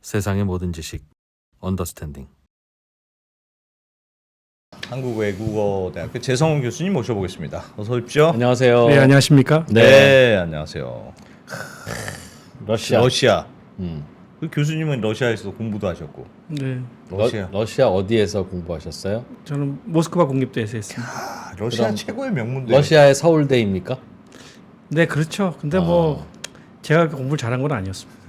세상의 모든 지식 언더스탠딩. 한국외국어대학교 재성훈 교수님 모셔보겠습니다. 어서 오십시오. 안녕하세요. 네, 안녕하십니까? 네, 안녕하세요. 러시아. 그 교수님은 러시아에서 공부도 하셨고. 네, 러시아 어디에서 공부하셨어요? 저는 모스크바 국립대에서 했습니다. 아, 러시아 그럼 최고의 명문대. 러시아의 서울대입니까? 네, 그렇죠. 근데 뭐 제가 공부를 잘한 건 아니었습니다.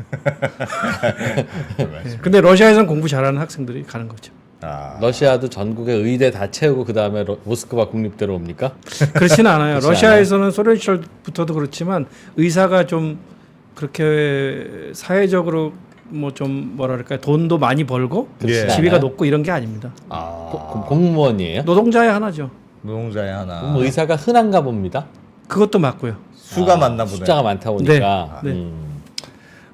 네, 근데 러시아에서는 공부 잘하는 학생들이 가는 거죠. 아, 러시아도 전국의 의대 다 채우고 그 다음에 모스크바 국립대로 옵니까? 그렇지는 않아요. 그렇지 러시아에서는 소련 시절부터도 그렇지만 의사가 좀 그렇게 사회적으로 뭐 좀 뭐랄까 돈도 많이 벌고 예. 지위가 않아요? 높고 이런 게 아닙니다. 그럼 공무원이에요? 노동자의 하나죠. 노동자의 하나. 그럼 의사가 흔한가 봅니다. 그것도 맞고요. 수가 많나 보네. 숫자가 많다 보니까. 네, 네.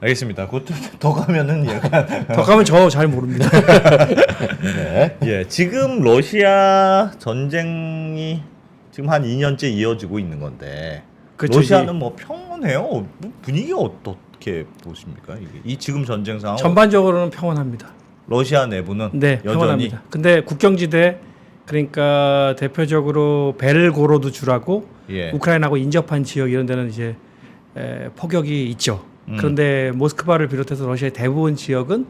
알겠습니다. 그것도 더 가면은 약간 더 가면 저 잘 모릅니다. 네. 예, 지금 러시아 전쟁이 지금 한 2년째 이어지고 있는 건데 그렇죠, 러시아는 뭐 평온해요? 뭐 분위기가 어떻게 보십니까? 이 지금 전쟁 상황 전반적으로는 평온합니다. 러시아 내부는 네, 여전히 평온합니다. 근데 국경지대 그러니까 대표적으로 벨고로드 주라고 예. 우크라이나하고 인접한 지역 이런 데는 이제 폭격이 있죠. 그런데 모스크바를 비롯해서 러시아의 대부분 지역은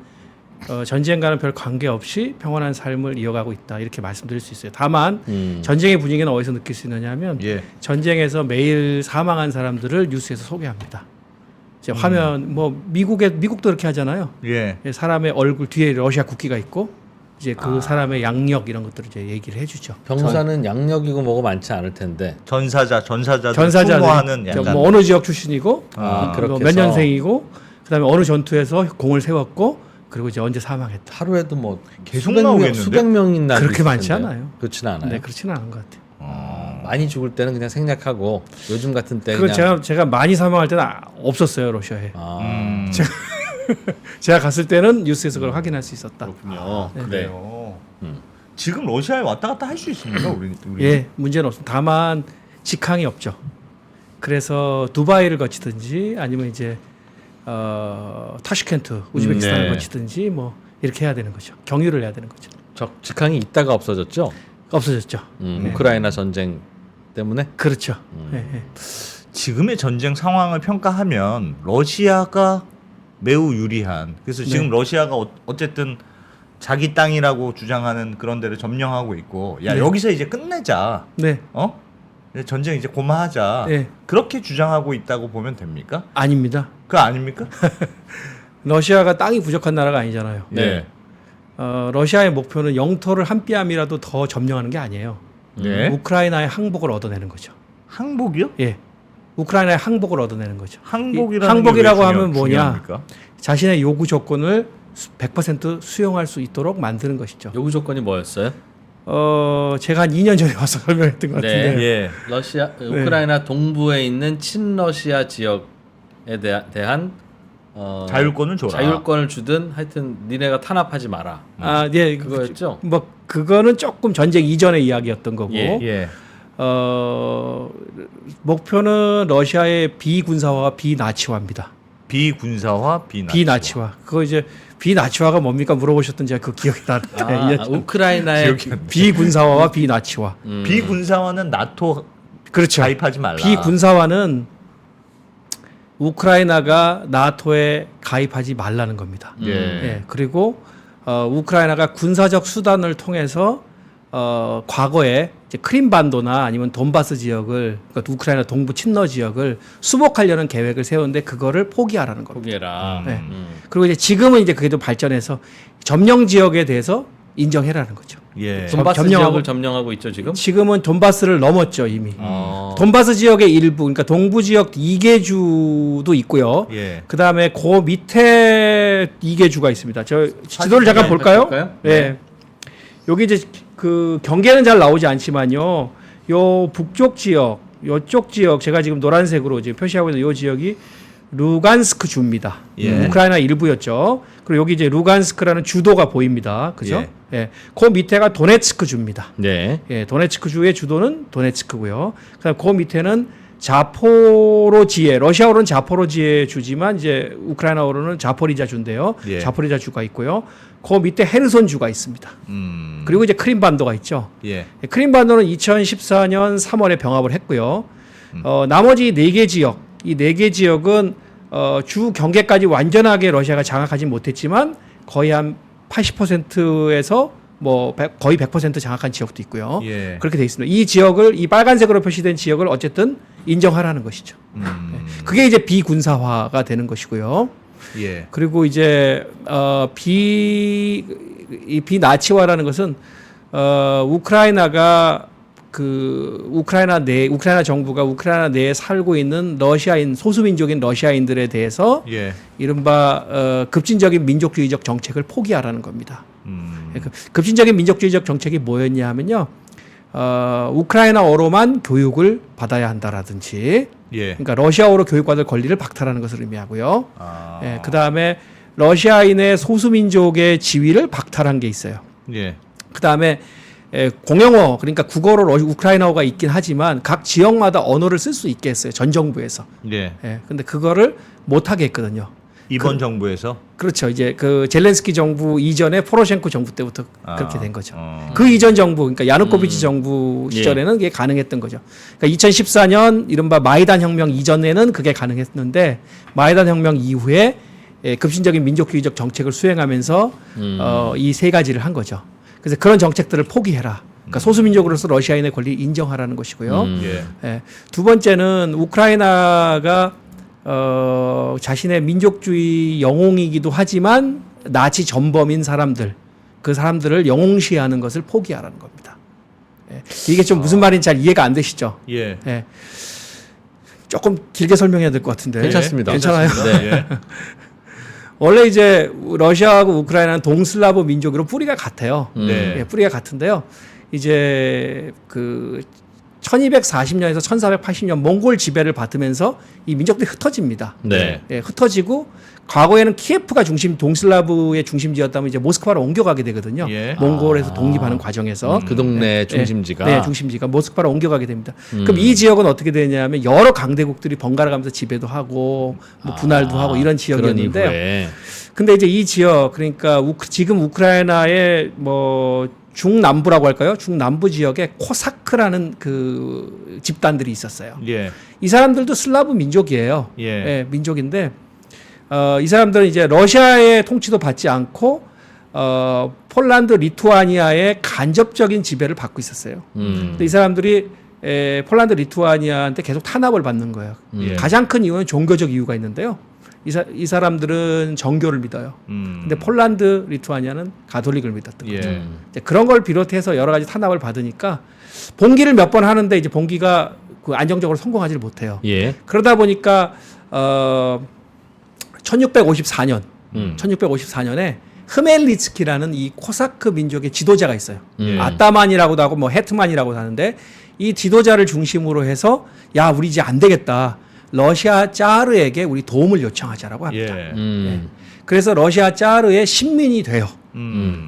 전쟁과는 별 관계없이 평온한 삶을 이어가고 있다 이렇게 말씀드릴 수 있어요. 다만 전쟁의 분위기는 어디서 느낄 수 있느냐면 예. 전쟁에서 매일 사망한 사람들을 뉴스에서 소개합니다. 이제 화면 뭐 미국도 그렇게 하잖아요. 예. 사람의 얼굴 뒤에 러시아 국기가 있고 이제 그 사람의 양력 이런 것들을 이제 얘기를 해주죠. 병사는 양력이고 뭐고 많지 않을 텐데. 전사자들 전사자들이 소모하는 약간 뭐 어느 지역 출신이고 그렇게 몇 해서 년생이고 그다음에 어느 전투에서 공을 세웠고 그리고 이제 언제 사망했다. 하루에도 뭐 계속 나오겠는데? 수백 명인 날도 그렇게 많지 있을 텐데요. 않아요. 그렇지는 않아요. 네, 그렇지는 않은 것 같아요. 많이 죽을 때는 그냥 생략하고 요즘 같은 때 그건 그냥 제가 많이 사망할 때는 없었어요 러시아에. 아, 제가 갔을 때는 뉴스에서 그걸 확인할 수 있었다. 그렇군요. 네. 그래요. 지금 러시아에 왔다 갔다 할 수 있습니까? 우리? 예, 문제는 없습니다. 다만 직항이 없죠. 그래서 두바이를 거치든지 아니면 이제 타슈켄트, 우즈베키스탄을 네. 거치든지 뭐 이렇게 해야 되는 거죠. 경유를 해야 되는 거죠. 직항이 있다가 없어졌죠. 없어졌죠. 우크라이나 전쟁 때문에. 그렇죠. 예, 예. 지금의 전쟁 상황을 평가하면 러시아가 매우 유리한. 그래서 지금 러시아가 어쨌든 자기 땅이라고 주장하는 그런 데를 점령하고 있고, 야 네. 여기서 이제 끝내자. 네, 전쟁 이제 고마하자. 네. 그렇게 주장하고 있다고 보면 됩니까? 아닙니다. 그거 아닙니까? 러시아가 땅이 부족한 나라가 아니잖아요. 네. 러시아의 목표는 영토를 한 뼘이라도 더 점령하는 게 아니에요. 네. 우크라이나의 항복을 얻어내는 거죠. 항복이요? 예, 우크라이나의 항복을 얻어내는 거죠. 항복이라고 하면 뭐냐? 중요합니까? 자신의 요구 조건을 100% 수용할 수 있도록 만드는 것이죠. 요구 조건이 뭐였어요? 제가 한 2년 전에 와서 설명했던 것 같은데. 예. 우크라이나 동부에 있는 친러시아 지역에 대한 자율권을 줘라. 자율권을 주든 하여튼 니네가 탄압하지 마라. 예, 그거였죠? 뭐 그거는 조금 전쟁 이전의 이야기였던 거고. 예. 목표는 러시아의 비군사화와 비나치화입니다. 비군사화, 비나치화. 그거 이제 비나치화가 뭡니까 물어보셨던 제가 그 기억이 나는데. 우크라이나의 비군사화와 비나치화. 비군사화는 나토 그렇죠. 가입하지 말라. 비군사화는 우크라이나가 나토에 가입하지 말라는 겁니다. 예. 예, 그리고 우크라이나가 군사적 수단을 통해서 과거에 이제 크림반도나 아니면 돈바스 지역을 그러니까 우크라이나 동부 친러 지역을 수복하려는 계획을 세웠는데 그거를 포기하라는 겁니다. 포기해라. 네. 그리고 이제 지금은 이제 그게 좀 발전해서 점령 지역에 대해서 인정해라는 거죠. 예. 돈바스 점령하고- 지역을 점령하고 있죠 지금? 지금은 돈바스를 넘었죠 이미. 어. 돈바스 지역의 일부, 그러니까 동부 지역 2개주도 있고요. 예. 그 다음에 그 밑에 2개주가 있습니다. 저 지도를 잠깐 볼까요? 볼까요? 네. 여기 이제 그 경계는 잘 나오지 않지만요. 요 북쪽 지역, 요쪽 지역 제가 지금 노란색으로 이제 표시하고 있는 요 지역이 루간스크 주입니다. 예. 우크라이나 일부였죠. 그리고 여기 이제 루간스크라는 주도가 보입니다. 그죠? 예. 그 밑에가 도네츠크 주입니다. 네. 예, 도네츠크 주의 주도는 도네츠크고요. 그다음 그 밑에는 자포로지에 러시아어로는 자포로지에 주지만 이제 우크라이나어로는 자포리자 주인데요. 예. 자포리자 주가 있고요. 그 밑에 헤르손 주가 있습니다. 그리고 이제 크림반도가 있죠. 예. 크림반도는 2014년 3월에 병합을 했고요. 나머지 4개 지역, 이 4개 지역은 주 경계까지 완전하게 러시아가 장악하지 못했지만 거의 한 80%에서 뭐 거의 100% 장악한 지역도 있고요. 예. 그렇게 돼 있습니다. 이 지역을 이 빨간색으로 표시된 지역을 어쨌든 인정하라는 것이죠. 그게 이제 비군사화가 되는 것이고요. 예. 그리고 이제 비나치화라는 것은 우크라이나가 우크라이나 정부가 우크라이나 내에 살고 있는 러시아인 소수민족인 러시아인들에 대해서 예. 이른바 급진적인 민족주의적 정책을 포기하라는 겁니다. 급진적인 민족주의적 정책이 뭐였냐 하면요. 우크라이나어로만 교육을 받아야 한다라든지 예. 그러니까 러시아어로 교육받을 권리를 박탈하는 것을 의미하고요. 아. 예, 그다음에 러시아인의 소수민족의 지위를 박탈한 게 있어요. 예. 그다음에 공용어 그러니까 국어로 우크라이나어가 있긴 하지만 각 지역마다 언어를 쓸 수 있게 했어요. 전 정부에서. 예. 예, 근데 그거를 못 하게 했거든요. 이번 정부에서 그렇죠. 이제 그 젤렌스키 정부 이전에 포로셴코 정부 때부터 아. 그렇게 된 거죠. 그 이전 정부, 그러니까 야누코비치 정부 시절에는 그게 가능했던 거죠. 그러니까 2014년 이른바 마이단 혁명 이전에는 그게 가능했는데 마이단 혁명 이후에 급진적인 민족주의적 정책을 수행하면서 이 세 가지를 한 거죠. 그래서 그런 정책들을 포기해라. 그러니까 소수민족으로서 러시아인의 권리를 인정하라는 것이고요. 예. 예. 두 번째는 우크라이나가 자신의 민족주의 영웅이기도 하지만 나치 전범인 사람들, 그 사람들을 영웅시하는 것을 포기하라는 겁니다. 예. 이게 좀 무슨 말인지 잘 이해가 안 되시죠? 예. 예. 조금 길게 설명해야 될 것 같은데. 괜찮습니다. 괜찮아요? 네. 예. 원래 이제 러시아하고 우크라이나는 동슬라브 민족으로 뿌리가 같아요. 네. 예, 뿌리가 같은데요. 이제 그 1240년에서 1480년 몽골 지배를 받으면서 이 민족들이 흩어집니다. 네. 예, 흩어지고 과거에는 키예프가 중심지였다면 이제 모스크바로 옮겨가게 되거든요. 예. 몽골에서 독립하는 과정에서 그 동네 중심지가. 네, 중심지가 모스크바로 옮겨가게 됩니다. 그럼 이 지역은 어떻게 되냐면 여러 강대국들이 번갈아 가면서 지배도 하고 뭐 분할도 하고 이런 지역이었는데요. 그런 이후에. 근데 이제 이 지역 그러니까 지금 우크라이나의 뭐 중남부라고 할까요? 중남부 지역에 코사크라는 그 집단들이 있었어요. 예. 이 사람들도 슬라브 민족이에요. 예. 민족인데 이 사람들은 이제 러시아의 통치도 받지 않고 폴란드, 리투아니아의 간접적인 지배를 받고 있었어요. 근데 이 사람들이 폴란드, 리투아니아한테 계속 탄압을 받는 거예요. 예. 가장 가장 큰 이유는 종교적 이유가 있는데요. 이 사람들은 정교를 믿어요. 근데 폴란드, 리투아니아는 가톨릭을 믿었던 거죠. 예. 이제 그런 걸 비롯해서 여러 가지 탄압을 받으니까 봉기를 몇 번 하는데 이제 봉기가 그 안정적으로 성공하지를 못해요. 예. 그러다 보니까 1654년에 흐멜리츠키라는 이 코사크 민족의 지도자가 있어요. 아따만이라고도 하고 뭐 헤트만이라고도 하는데 이 지도자를 중심으로 해서 야 우리 이제 안 되겠다. 러시아 짜르에게 우리 도움을 요청하자라고 합니다. 예. 그래서 러시아 짜르의 신민이 돼요.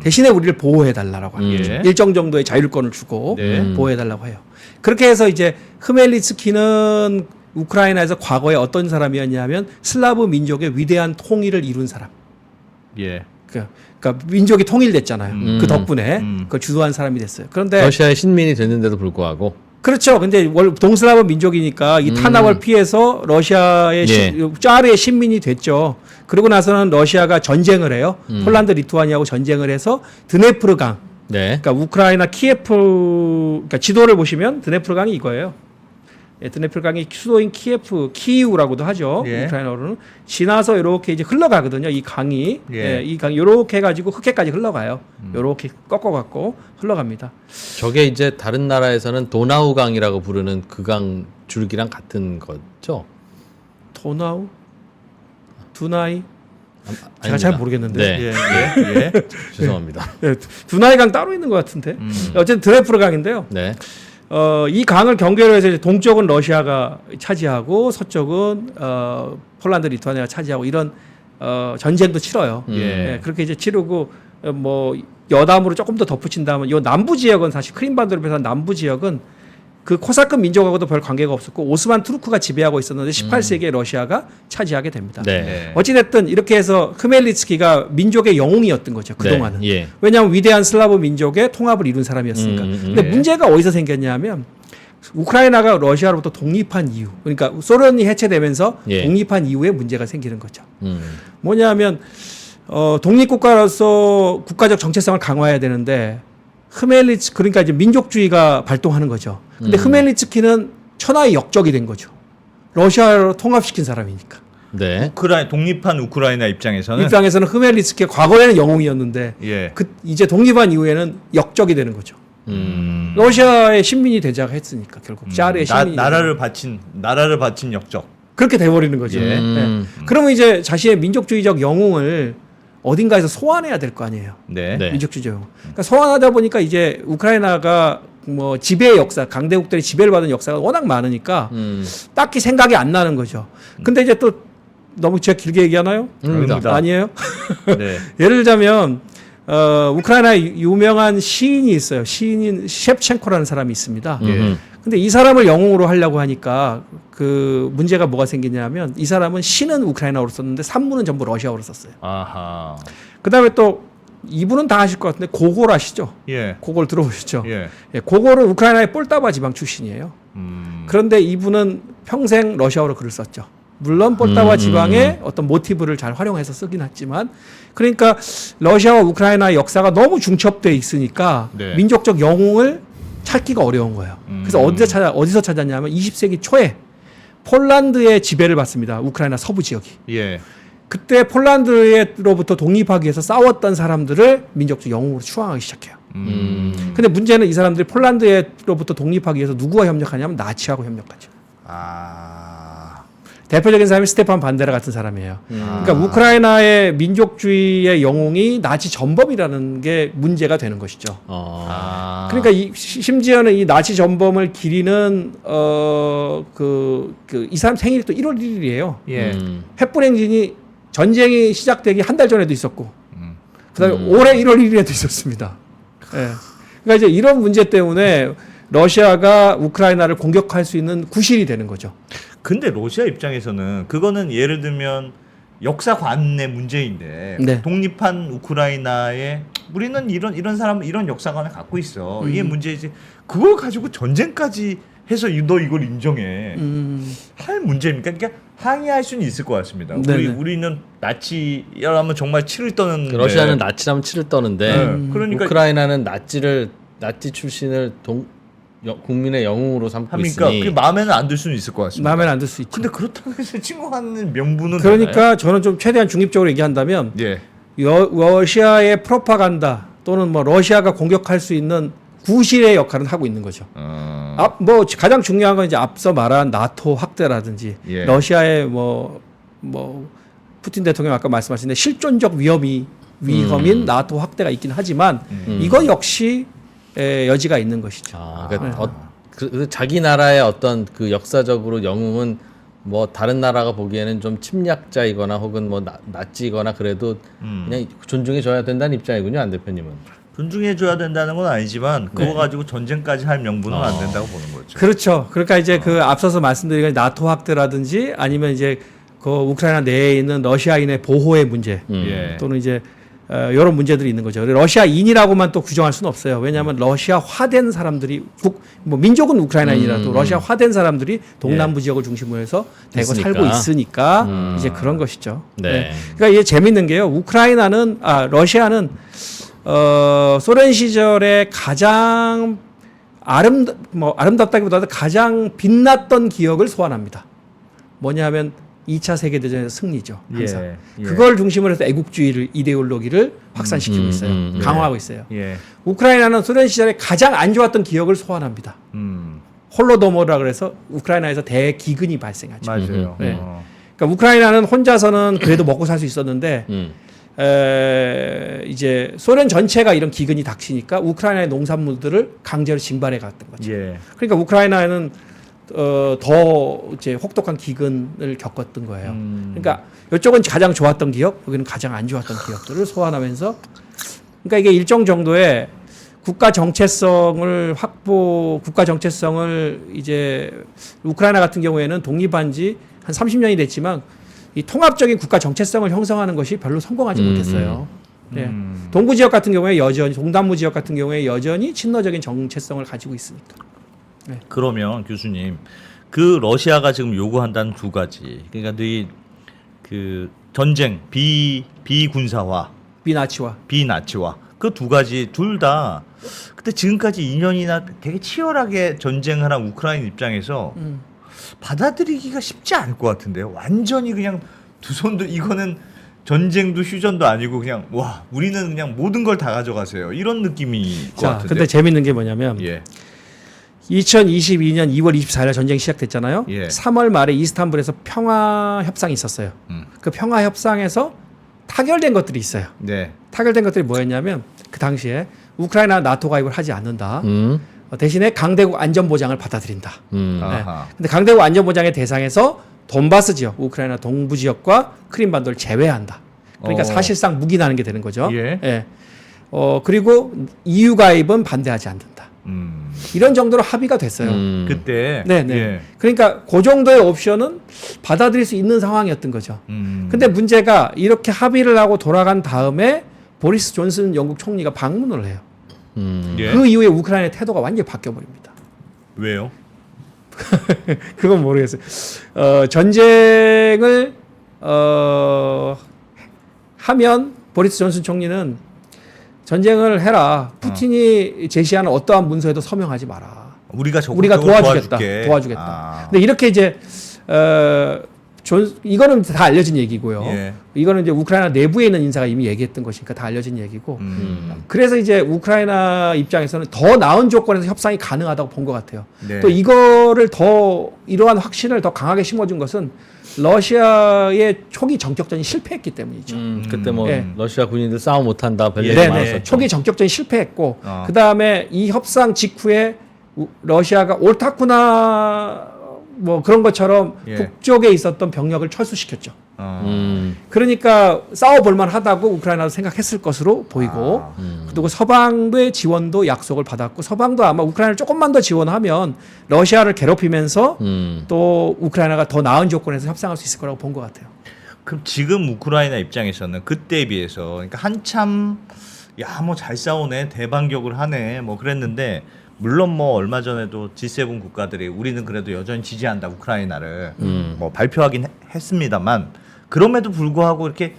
대신에 우리를 보호해달라고 합니다. 예. 일정 정도의 자율권을 주고 네. 보호해달라고 해요. 그렇게 해서 이제 흐멜리츠키는 우크라이나에서 과거에 어떤 사람이었냐면 슬라브 민족의 위대한 통일을 이룬 사람. 예. 그러니까 민족이 통일됐잖아요. 그 덕분에 그 주도한 사람이 됐어요. 그런데 러시아의 신민이 됐는데도 불구하고. 그렇죠. 근데 동슬라브 민족이니까 이 탄압을 피해서 러시아의 짜르의 신민이 됐죠. 그러고 나서는 러시아가 전쟁을 해요. 폴란드, 리투아니아하고 전쟁을 해서 드네프르강. 네. 그러니까 우크라이나 그러니까 지도를 보시면 드네프르강이 이거예요. 예, 드네프르강이 수도인 키이우라고도 하죠. 예. 우크라이나어로는 지나서 이렇게 이제 흘러가거든요. 이 강이, 예. 이 강이 이렇게 해가지고 흑해까지 흘러가요. 이렇게 꺾어갖고 흘러갑니다. 저게 이제 다른 나라에서는 도나우강이라고 부르는 그 강 줄기랑 같은 거죠? 도나우, 두나이, 제가 아닙니다. 잘 모르겠는데. 네. 예. 예. 죄송합니다. 예, 두나이 강 따로 있는 것 같은데. 어쨌든 드네프르강인데요. 네. 이 강을 경계로 해서 이제 동쪽은 러시아가 차지하고 서쪽은 폴란드, 리투아니아가 차지하고 이런 전쟁도 치러요. 예, 그렇게 이제 치르고 뭐 여담으로 조금 더 덧붙인다면 이 남부 지역은 사실 크림반도를 비롯한 남부 지역은 그 코사크 민족하고도 별 관계가 없었고 오스만 투르크가 지배하고 있었는데 18세기에 러시아가 차지하게 됩니다. 네. 어찌됐든 이렇게 해서 흐멜리츠키가 민족의 영웅이었던 거죠. 그동안은. 네. 예. 왜냐하면 위대한 슬라브 민족의 통합을 이룬 사람이었으니까. 근데 네. 문제가 어디서 생겼냐면 우크라이나가 러시아로부터 독립한 이후, 그러니까 소련이 해체되면서 예. 독립한 이후에 문제가 생기는 거죠. 뭐냐면 독립국가로서 국가적 정체성을 강화해야 되는데 그러니까 이제 민족주의가 발동하는 거죠. 근데 흐멜리츠키는 천하의 역적이 된 거죠. 러시아로 통합시킨 사람이니까. 네. 독립한 우크라이나 입장에서는 흐멜리츠키가 과거에는 영웅이었는데 예. 이제 독립한 이후에는 역적이 되는 거죠. 러시아의 식민이 되자고 했으니까 결국 자르의 식민이 나라를 바친 역적. 그렇게 돼버리는 거죠. 예. 네. 그러면 이제 자신의 민족주의적 영웅을 어딘가에서 소환해야 될 거 아니에요. 네. 네. 민족주의적 영웅. 그러니까 소환하다 보니까 이제 우크라이나가 뭐 지배의 역사, 강대국들이 지배를 받은 역사가 워낙 많으니까 딱히 생각이 안 나는 거죠. 근데 이제 또 너무 제가 길게 얘기하나요? 아닙니다. 아니에요? 네. 예를 들자면 우크라이나에 유명한 시인이 있어요. 시인인 셰프첸코라는 사람이 있습니다. 근데 이 사람을 영웅으로 하려고 하니까 그 문제가 뭐가 생기냐면 이 사람은 시는 우크라이나어로 썼는데 산문은 전부 러시아어로 썼어요. 아하. 그다음에 또 이분은 다 아실 것 같은데 고골 아시죠? 예. 고골 들어보셨죠? 예. 예, 고골은 우크라이나의 폴타바 지방 출신이에요. 그런데 이분은 평생 러시아어로 글을 썼죠. 물론 폴타바 지방의 어떤 모티브를 잘 활용해서 쓰긴 했지만 그러니까 러시아와 우크라이나의 역사가 너무 중첩돼 있으니까 네. 민족적 영웅을 찾기가 어려운 거예요. 그래서 어디서 찾았냐면 20세기 초에 폴란드의 지배를 받습니다. 우크라이나 서부 지역이. 예. 그때 폴란드로부터 독립하기 위해서 싸웠던 사람들을 민족적 영웅으로 추앙하기 시작해요. 근데 문제는 이 사람들이 폴란드로부터 독립하기 위해서 누구와 협력하냐면 나치하고 협력하죠. 아. 대표적인 사람이 스테판 반데라 같은 사람이에요. 그러니까 우크라이나의 민족주의의 영웅이 나치 전범이라는 게 문제가 되는 것이죠. 아. 그러니까 심지어는 이 나치 전범을 기리는 이 사람 생일이 또 1월 1일이에요. 예. 횃불 행진이 전쟁이 시작되기 한 달 전에도 있었고, 그다음에 올해 1월 1일에도 있었습니다. 예. 그러니까 이제 이런 문제 때문에 러시아가 우크라이나를 공격할 수 있는 구실이 되는 거죠. 근데 러시아 입장에서는 그거는 예를 들면 역사관의 문제인데 네. 독립한 우크라이나에 우리는 이런 사람 이런 역사관을 갖고 있어. 이게 문제이지. 그걸 가지고 전쟁까지 해서 너 이걸 인정해. 할 문제입니까? 그러니까 항의할 수는 있을 것 같습니다. 우리는 나치라면 정말 치를 떠는 러시아는 나치라면 치를 떠는데 그러니까 우크라이나는 나치 출신을 국민의 영웅으로 삼고 합니까? 있으니 그 마음에는 안 들 수는 있을 것 같습니다. 마음에는 안 들 수 있죠. 근데 그렇다고 해서 친구하는 명분은 그러니까 되나요? 저는 좀 최대한 중립적으로 얘기한다면 예. 러시아의 프로파간다 또는 뭐 러시아가 공격할 수 있는 구실의 역할은 하고 있는 거죠. 뭐 가장 중요한 건 이제 앞서 말한 나토 확대라든지 예. 러시아의 뭐 푸틴 대통령 아까 말씀하신 실존적 위험인 나토 확대가 있긴 하지만 이거 역시 여지가 있는 것이죠. 그러니까 자기 나라의 어떤 그 역사적으로 영웅은 뭐 다른 나라가 보기에는 좀 침략자이거나 혹은 뭐 나치거나 그래도 그냥 존중해줘야 된다는 입장이군요, 안 대표님은. 존중해줘야 된다는 건 아니지만 그거 가지고 전쟁까지 할 명분은 안 된다고 보는 거죠. 그렇죠. 그러니까 이제 그 앞서서 말씀드린 나토 확대라든지 아니면 이제 그 우크라이나 내에 있는 러시아인의 보호의 문제 예. 또는 이제 이런 문제들이 있는 거죠. 러시아인이라고만 또 규정할 수는 없어요. 왜냐하면 러시아화된 사람들이 뭐 민족은 우크라이나인이라도 러시아화된 사람들이 동남부 지역을 중심으로 해서 대거 살고 있으니까 이제 그런 것이죠. 네. 그러니까 이게 재밌는 게요. 러시아는 소련 시절에 가장 아름답다기보다도 가장 빛났던 기억을 소환합니다. 뭐냐면 2차 세계대전에서 승리죠. 항상. 예. 그걸 중심으로 해서 애국주의를 이데올로기를 확산시키고 있어요. 강화하고 있어요. 예. 우크라이나는 소련 시절에 가장 안 좋았던 기억을 소환합니다. 홀로도모라 그래서 우크라이나에서 대기근이 발생하죠. 맞아요. 네. 그러니까 우크라이나는 혼자서는 그래도 먹고 살 수 있었는데 이제 소련 전체가 이런 기근이 닥치니까 우크라이나의 농산물들을 강제로 징발해 갔던 거죠. 예. 그러니까 우크라이나는 더 이제 혹독한 기근을 겪었던 거예요. 그러니까 이쪽은 가장 좋았던 기억, 여기는 가장 안 좋았던 기억들을 소환하면서, 그러니까 이게 일정 정도의 국가 정체성을 이제 우크라이나 같은 경우에는 독립한 지 한 30년이 됐지만 이 통합적인 국가 정체성을 형성하는 것이 별로 성공하지 못했어요. 네. 동부 지역 같은 경우에 여전히 동남부 지역 같은 경우에 여전히 친러적인 정체성을 가지고 있으니까. 네. 그러면 교수님 그 러시아가 지금 요구한다는 두 가지 그러니까 그 전쟁 비군사화 비나치화 그 두 가지 둘 다 근데 지금까지 2년이나 되게 치열하게 전쟁을 한 우크라이나 입장에서 받아들이기가 쉽지 않을 것 같은데요. 완전히 그냥 두 손도 이거는 전쟁도 휴전도 아니고 그냥 와 우리는 그냥 모든 걸 다 가져가세요 이런 느낌이 것 자, 같은데. 근데 재밌는 게 뭐냐면 예. 2022년 2월 24일 전쟁이 시작됐잖아요. 예. 3월 말에 이스탄불에서 평화 협상이 있었어요. 그 평화 협상에서 타결된 것들이 있어요. 네. 타결된 것들이 뭐였냐면 그 당시에 우크라이나 나토 가입을 하지 않는다. 음. 대신에 강대국 안전보장을 받아들인다. 아하. 근데 강대국 안전보장의 대상에서 돈바스 지역, 우크라이나 동부 지역과 크림반도를 제외한다. 그러니까 사실상 묵인하는 게 되는 거죠. 예. 그리고 EU 가입은 반대하지 않는다. 이런 정도로 합의가 됐어요. 그때 네네. 예. 그러니까 그 정도의 옵션은 받아들일 수 있는 상황이었던 거죠. 근데 문제가 이렇게 합의를 하고 돌아간 다음에 보리스 존슨 영국 총리가 방문을 해요. 예. 그 이후에 우크라이나의 태도가 완전히 바뀌어버립니다. 왜요? 그건 모르겠어요. 전쟁을 하면 보리스 존슨 총리는 전쟁을 해라. 푸틴이 제시하는 어떠한 문서에도 서명하지 마라. 우리가 도와주겠다. 도와주겠다. 아. 근데 이렇게 이제 이거는 다 알려진 얘기고요. 예. 이거는 이제 우크라이나 내부에 있는 인사가 이미 얘기했던 것이니까 다 알려진 얘기고. 그래서 이제 우크라이나 입장에서는 더 나은 조건에서 협상이 가능하다고 본 것 같아요. 네. 또 이거를 더 이러한 확신을 더 강하게 심어준 것은 러시아의 초기 정격전이 실패했기 때문이죠. 그때 뭐 예. 러시아 군인들 싸움 못한다 별 얘기 네, 많았었죠. 네네. 초기 정격전이 실패했고, 어. 그 다음에 이 협상 직후에 러시아가 옳다구나 뭐 그런 것처럼 예. 북쪽에 있었던 병력을 철수시켰죠. 어. 그러니까 싸워볼만 하다고 우크라이나도 생각했을 것으로 보이고, 그리고 서방의 지원도 약속을 받았고, 서방도 아마 우크라이나를 조금만 더 지원하면 러시아를 괴롭히면서 또 우크라이나가 더 나은 조건에서 협상할 수 있을 거라고 본 것 같아요. 그럼 지금 우크라이나 입장에서는 그때에 비해서 그러니까 한참 야 뭐 잘 싸우네 대반격을 하네 뭐 그랬는데 물론 뭐 얼마 전에도 G7 국가들이 우리는 그래도 여전히 지지한다 우크라이나를 뭐 발표하긴 했습니다만 그럼에도 불구하고 이렇게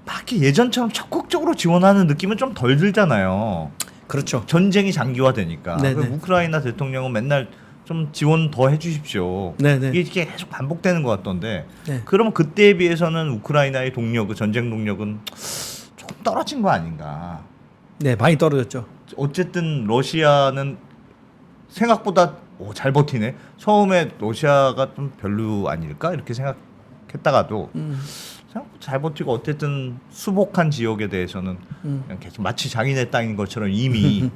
막 이렇게 예전처럼 적극적으로 지원하는 느낌은 좀 덜 들잖아요. 그렇죠. 전쟁이 장기화되니까 네네. 그럼 우크라이나 대통령은 맨날 좀 지원 더 해주십시오. 네네. 이게 계속 반복되는 것 같던데. 네. 그러면 그때에 비해서는 우크라이나의 동력, 그 전쟁 동력은 좀 떨어진 거 아닌가? 네, 많이 떨어졌죠. 어쨌든 러시아는 생각보다 잘 버티네. 처음에 러시아가 좀 별로 아닐까 이렇게 생각했다가도 생각보다 잘 버티고 어쨌든 수복한 지역에 대해서는 그냥 계속 마치 자기네 땅인 것처럼 이미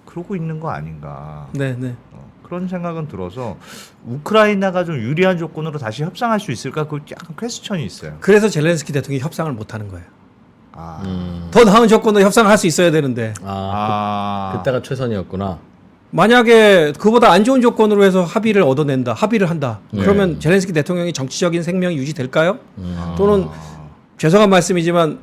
그러고 있는 거 아닌가. 네, 네. 그런 생각은 들어서 우크라이나가 좀 유리한 조건으로 다시 협상할 수 있을까? 그 약간 퀘스천이 있어요. 그래서 젤렌스키 대통령이 협상을 못 하는 거예요. 아, 더 나은 조건으로 협상을 할 수 있어야 되는데 그때가 최선이었구나. 만약에 그보다 안 좋은 조건으로 해서 합의를 한다. 네. 그러면 젤렌스키 대통령이 정치적인 생명이 유지될까요? 또는 죄송한 말씀이지만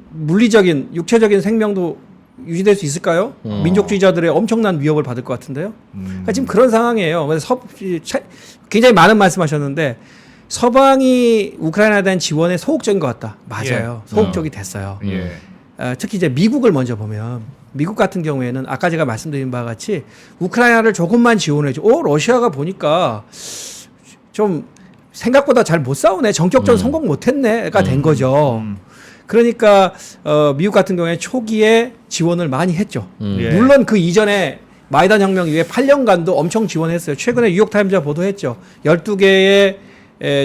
물리적인 육체적인 생명도 유지될 수 있을까요? 민족주의자들의 엄청난 위협을 받을 것 같은데요. 그러니까 지금 그런 상황이에요. 그래서 굉장히 많은 말씀하셨는데 서방이 우크라이나에 대한 지원에 소극적인 것 같다. 맞아요. 소극적이 됐어요. 예. 특히 이제 미국을 먼저 보면 미국 같은 경우에는 아까 제가 말씀드린 바와 같이 우크라이나를 조금만 지원해줘. 러시아가 보니까 좀 생각보다 잘 못 싸우네. 정격전 성공 못했네가 된 거죠. 그러니까 미국 같은 경우에 초기에 지원을 많이 했죠. 예. 물론 그 이전에 마이단 혁명 이후에 8년간도 엄청 지원했어요. 최근에 뉴욕타임즈가 보도했죠. 12개의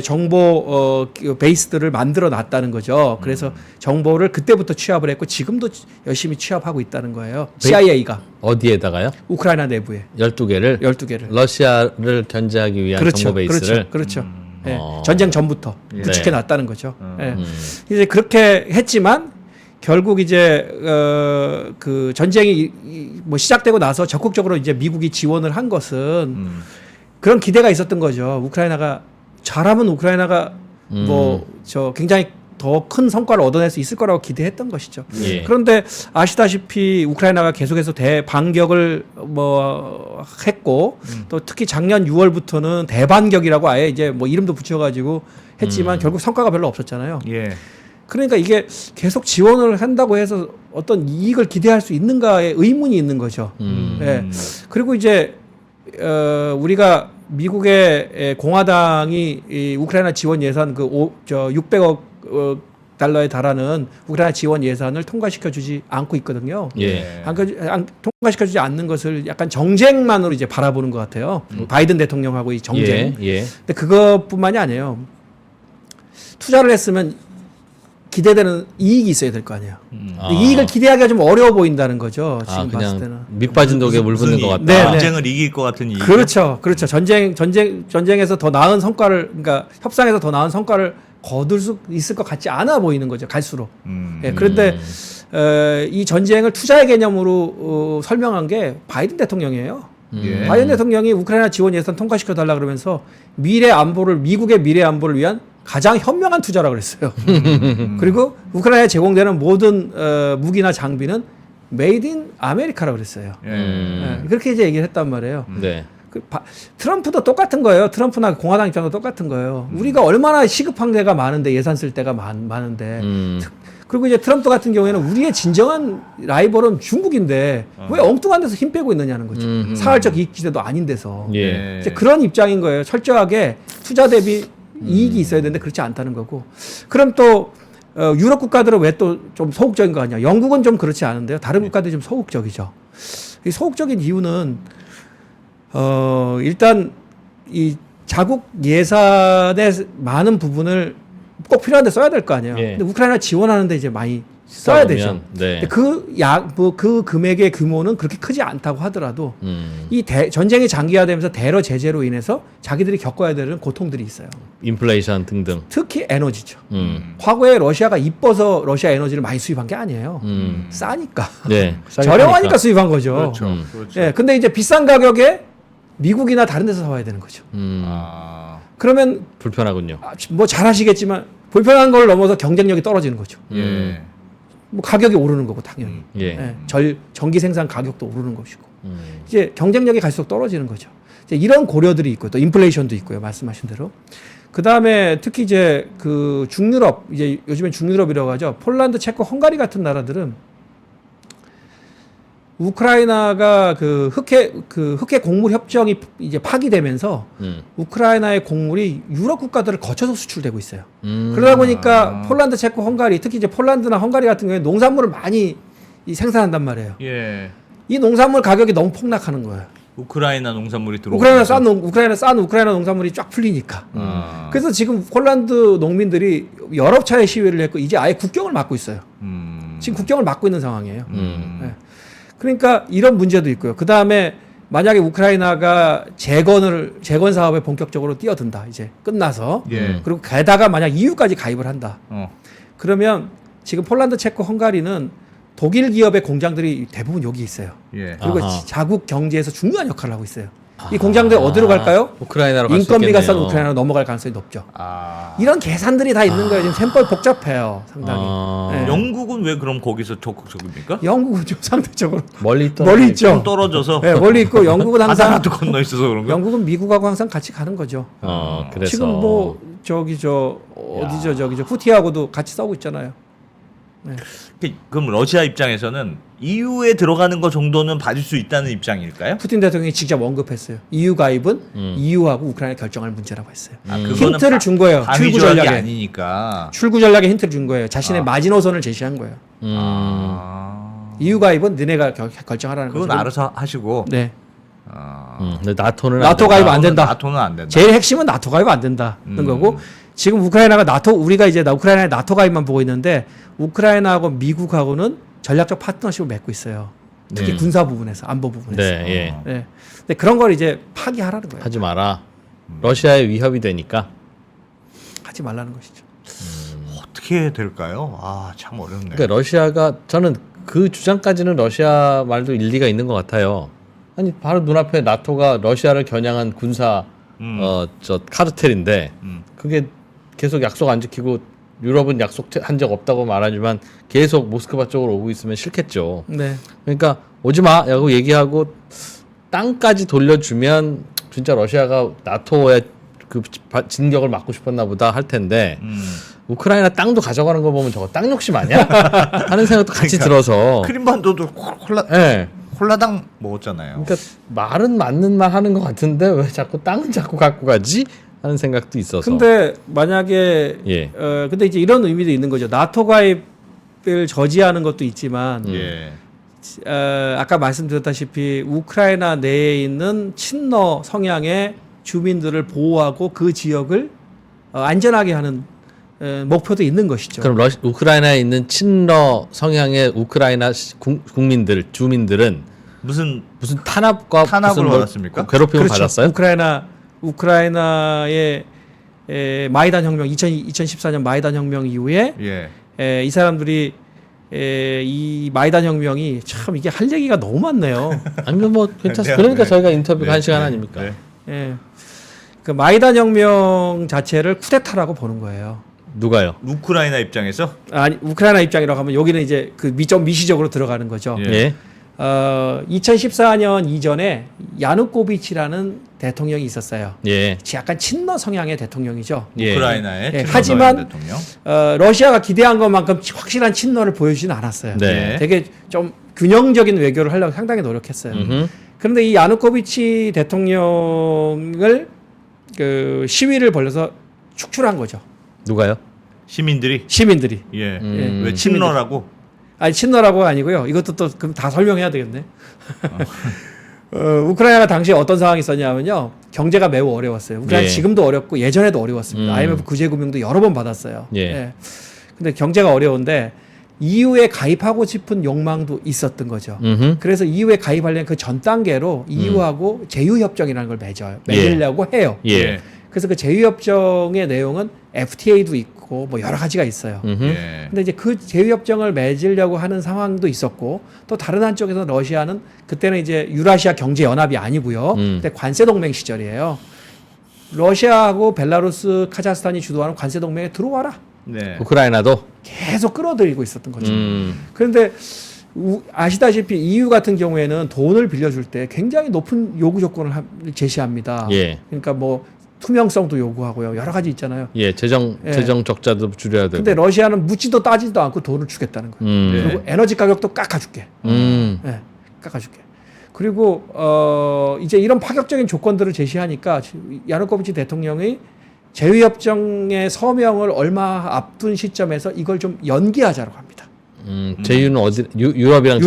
정보 베이스들을 만들어 놨다는 거죠. 그래서 정보를 그때부터 취합을 했고 지금도 열심히 취합하고 있다는 거예요. CIA가 어디에다가요? 우크라이나 내부에 12개를 12개를 러시아를 견제하기 위한 정보 베이스를 그렇죠. 예, 전쟁 전부터 구축해 놨다는 거죠. 예. 이제 그렇게 했지만 결국 이제 그 전쟁이 뭐 시작되고 나서 적극적으로 이제 미국이 지원을 한 것은 그런 기대가 있었던 거죠. 우크라이나가 잘하면 우크라이나가 뭐 저 굉장히 더 큰 성과를 얻어낼 수 있을 거라고 기대했던 것이죠. 예. 그런데 아시다시피 우크라이나가 계속해서 대반격을 뭐 했고 또 특히 작년 6월부터는 대반격이라고 아예 이제 뭐 이름도 붙여가지고 했지만 결국 성과가 별로 없었잖아요. 예. 그러니까 이게 계속 지원을 한다고 해서 어떤 이익을 기대할 수 있는가에 의문이 있는 거죠. 예. 그리고 이제 우리가 미국의 공화당이 이 우크라이나 지원 예산 그 600억 달러에 달하는 우크라이나 지원 예산을 통과시켜 주지 않고 있거든요. 예. 통과시켜 주지 않는 것을 약간 정쟁만으로 이제 바라보는 것 같아요. 바이든 대통령하고 이 정쟁. 예. 근데 그것뿐만이 아니에요. 투자를 했으면 기대되는 이익이 있어야 될 거 아니에요. 근데 이익을 기대하기가 좀 어려워 보인다는 거죠. 지금 봤을 때는. 밑 빠진 독에 물 붓는 것 같다. 네, 네. 전쟁을 이길 것 같은 이익. 그렇죠. 전쟁에서 더 나은 성과를, 그러니까 협상에서 더 나은 성과를 거둘 수 있을 것 같지 않아 보이는 거죠. 갈수록. 예, 그런데 이 전쟁을 투자의 개념으로 설명한 게 바이든 대통령이에요. 예. 바이든 대통령이 우크라이나 지원 예산 통과시켜 달라 그러면서 미국의 미래 안보를 위한 가장 현명한 투자라고 그랬어요. 그리고 우크라이나에 제공되는 모든 무기나 장비는 메이드 인 아메리카라고 그랬어요. 예, 그렇게 이제 얘기를 했단 말이에요. 네. 트럼프도 똑같은 거예요. 트럼프나 공화당 입장도 똑같은 거예요. 우리가 얼마나 시급한 데가 많은데 예산 쓸 때가 많은데 그리고 이제 트럼프 같은 경우에는 우리의 진정한 라이벌은 중국인데 왜 엉뚱한 데서 힘 빼고 있느냐는 거죠. 사활적 이익 지대도 아닌 데서. 예. 이제 그런 입장인 거예요. 철저하게 투자 대비 이익이 있어야 되는데 그렇지 않다는 거고. 그럼 또 유럽 국가들은 왜 또 좀 소극적인 거 아니야? 영국은 좀 그렇지 않은데요. 다른 국가들이 좀 소극적이죠. 이 소극적인 이유는 일단 이 자국 예산의 많은 부분을 꼭 필요한데 써야 될 거 아니에요. 예. 근데 우크라이나 지원하는데 이제 많이 써야 되죠. 네. 그 금액의 규모는 그렇게 크지 않다고 하더라도 이 전쟁이 장기화되면서 대러 제재로 인해서 자기들이 겪어야 되는 고통들이 있어요. 인플레이션 등등. 특히 에너지죠. 과거에 러시아가 이뻐서 러시아 에너지를 많이 수입한 게 아니에요. 싸니까. 네. 저렴하니까 수입한 거죠. 그렇죠. 그렇죠. 예, 근데 이제 비싼 가격에 미국이나 다른 데서 사와야 되는 거죠. 그러면 불편하군요. 뭐 잘 하시겠지만 불편한 걸 넘어서 경쟁력이 떨어지는 거죠. 예. 뭐 가격이 오르는 거고 당연히. 예. 전기 생산 가격도 오르는 것이고. 이제 경쟁력이 갈수록 떨어지는 거죠. 이제 이런 고려들이 있고 또 인플레이션도 있고요. 말씀하신 대로. 그다음에 특히 이제 그 중유럽, 이제 요즘엔 중유럽이라고 하죠. 폴란드, 체코, 헝가리 같은 나라들은 우크라이나가 그 흑해 곡물 협정이 이제 파기되면서 우크라이나의 곡물이 유럽 국가들을 거쳐서 수출되고 있어요. 그러다 보니까 폴란드, 체코, 헝가리, 특히 이제 폴란드나 헝가리 같은 경우에 농산물을 많이 생산한단 말이에요. 예. 이 농산물 가격이 너무 폭락하는 거예요. 우크라이나 농산물이 들어오고 우크라이나 농산물이 쫙 풀리니까. 그래서 지금 폴란드 농민들이 여러 차례 시위를 했고 이제 아예 국경을 막고 있어요. 지금 국경을 막고 있는 상황이에요. 네. 그러니까 이런 문제도 있고요. 그 다음에 만약에 우크라이나가 재건 사업에 본격적으로 뛰어든다. 이제 끝나서. 예. 그리고 게다가 만약 EU까지 가입을 한다. 그러면 지금 폴란드, 체코, 헝가리는 독일 기업의 공장들이 대부분 여기 있어요. 예. 그리고 아하. 자국 경제에서 중요한 역할을 하고 있어요. 이 공장들 어디로 갈까요? 우크라이나로 갈 수 인건비가 싼 있겠네요. 우크라이나로 넘어갈 가능성이 높죠. 아. 이런 계산들이 다 있는 거예요. 지금 셈법이 복잡해요. 상당히. 네. 영국은 왜 그럼 거기서 적극적입니까? 영국은 좀 상대적으로 멀리 있던 멀리 좀 있죠. 떨어져서 네, 멀리 있고 영국은 항상 바다라도 건너 있어서 그런가? 영국은 미국하고 항상 같이 가는 거죠. 그래서 지금 뭐 어디죠 후티하고도 같이 싸우고 있잖아요. 네. 그럼 러시아 입장에서는 EU에 들어가는 거 정도는 봐줄 수 있다는 입장일까요? 푸틴 대통령이 직접 언급했어요. EU 가입은 EU하고 우크라이나 결정할 문제라고 했어요. 그거는 힌트를 준 거예요. 방위 출구 조약이 전략에. 아니니까. 출구 전략에 힌트를 준 거예요. 자신의 마지노선을 제시한 거예요. EU 가입은 너네가 결정하라는 거죠. 그건 알아서 하시고. 네. 근데 나토는 나토 가입 안 된다. 나토는 안 된다. 제일 핵심은 나토 가입 안 된다는 거고 지금 우크라이나가 우리가 이제 우크라이나의 나토 가입만 보고 있는데 우크라이나하고 미국하고는 전략적 파트너십을 맺고 있어요. 특히 군사 부분에서 안보 부분에서. 네, 예. 네. 근데 그런 걸 이제 파기하라는 거예요. 하지 마라. 러시아에 위협이 되니까. 하지 말라는 것이죠. 어떻게 될까요? 아, 참 어렵네요. 그러니까 러시아가 저는 그 주장까지는 러시아 말도 일리가 있는 것 같아요. 아니 바로 눈앞에 나토가 러시아를 겨냥한 군사 저 카르텔인데 그게 계속 약속 안 지키고 유럽은 약속한 적 없다고 말하지만 계속 모스크바 쪽으로 오고 있으면 싫겠죠. 네. 그러니까 오지 마라고 얘기하고 땅까지 돌려주면 진짜 러시아가 나토의 그 진격을 막고 싶었나 보다 할 텐데 우크라이나 땅도 가져가는 거 보면 저거 땅 욕심 아니야? 하는 생각도 같이 그러니까 들어서. 크림반도도 예. 홀라당 먹었잖아요. 그러니까 말은 맞는 말 하는 것 같은데 왜 자꾸 땅은 자꾸 갖고 가지? 하는 생각도 있어서. 근데 만약에 예. 근데 이제 이런 의미도 있는 거죠. 나토 가입을 저지하는 것도 있지만 예. 아까 말씀드렸다시피 우크라이나 내에 있는 친러 성향의 주민들을 보호하고 그 지역을 안전하게 하는 목표도 있는 것이죠. 그럼 우크라이나에 있는 친러 성향의 우크라이나 국민들 주민들은 무슨 탄압과 탄압을 무슨 뭐 받았습니까? 괴롭힘을 그렇죠. 받았어요? 우크라이나의 마이단 혁명 2014년 마이단 혁명 이후에 예. 이 사람들이 이 마이단 혁명이 참 이게 할 얘기가 너무 많네요. 아니면 뭐 괜찮습니다. 네, 그러니까 네. 저희가 인터뷰가 네, 1시간 네, 아닙니까? 네. 예. 그 마이단 혁명 자체를 쿠데타라고 보는 거예요. 누가요? 우크라이나 입장에서 아니 우크라이나 입장이라고 하면 여기는 이제 그 좀 미시적으로 들어가는 거죠. 예. 예. 2014년 이전에 야누코비치라는 대통령이 있었어요. 예. 약간 친러 성향의 대통령이죠. 예. 우크라이나의 예, 최민희 하지만 대통령. 러시아가 기대한 것만큼 확실한 친러를 보여주지는 않았어요. 네. 되게 좀 균형적인 외교를 하려고 상당히 노력했어요. 음흠. 그런데 이 야누코비치 대통령을 그 시위를 벌여서 축출한 거죠. 누가요? 시민들이 시민들이. 예. 음. 왜 친러라고? 아니 친러라고 아니고요. 이것도 또 그럼 다 설명해야 되겠네. 우크라이나가 당시에 어떤 상황이 있었냐면요. 경제가 매우 어려웠어요. 우크라이나 예. 지금도 어렵고 예전에도 어려웠습니다. IMF 구제금융도 여러 번 받았어요. 예. 근데 경제가 어려운데 EU에 가입하고 싶은 욕망도 있었던 거죠. 음흠. 그래서 EU에 가입하려면 그 전 단계로 EU하고 제휴협정이라는 걸 맺으려고 해요. 예. 그래서 그 제휴협정의 내용은 FTA도 있고 뭐 여러 가지가 있어요. 음흠. 예. 근데 이제 그 제휴협정을 맺으려고 하는 상황도 있었고 또 다른 한쪽에서 러시아는 그때는 이제 유라시아 경제연합이 아니고요. 그때 관세동맹 시절이에요. 러시아하고 벨라루스, 카자흐스탄이 주도하는 관세동맹에 들어와라. 네. 우크라이나도. 계속 끌어들이고 있었던 거죠. 음. 그런데 아시다시피 EU 같은 경우에는 돈을 빌려줄 때 굉장히 높은 요구 조건을 제시합니다. 예. 그러니까 뭐 투명성도 요구하고요. 여러 가지 있잖아요. 예. 재정 적자도 줄여야 되고. 근데 러시아는 묻지도 따지도 않고 돈을 주겠다는 거예요. 네. 그리고 에너지 가격도 깎아줄게. 예, 깎아줄게. 그리고 이제 이런 파격적인 조건들을 제시하니까 야누코비치 대통령이 제휴협정의 서명을 얼마 앞둔 시점에서 이걸 좀 연기하자고 합니다. 제휴는 어디 유럽이랑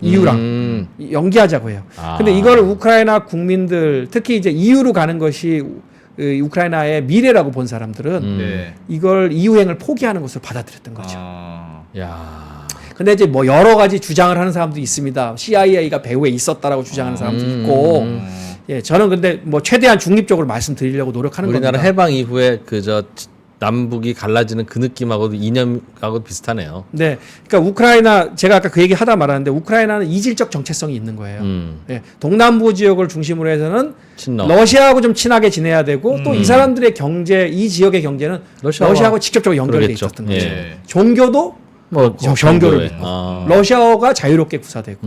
EU랑 연기하자고 해요. 아. 근데 이걸 우크라이나 국민들 특히 이제 EU로 가는 것이 우크라이나의 미래라고 본 사람들은 네. 이걸 EU행을 포기하는 것으로 받아들였던 거죠. 야. 근데 이제 뭐 여러 가지 주장을 하는 사람도 있습니다. CIA가 배후에 있었다라고 주장하는 사람도 있고. 예, 저는 근데 뭐 최대한 중립적으로 말씀드리려고 노력하는 우리나라 겁니다. 해방 이후에 그 남북이 갈라지는 그 느낌하고도 이념하고 비슷하네요. 네, 그러니까 우크라이나 제가 아까 그 얘기 하다 말았는데 우크라이나는 이질적 정체성이 있는 거예요. 예, 동남부 지역을 중심으로 해서는 친러. 러시아하고 좀 친하게 지내야 되고 또 이 사람들의 경제, 이 지역의 경제는 러시아하고 직접적으로 연결돼 그러겠죠. 있었던 거죠. 예. 종교도 뭐 정교를 믿고 아. 러시아어가 자유롭게 구사되고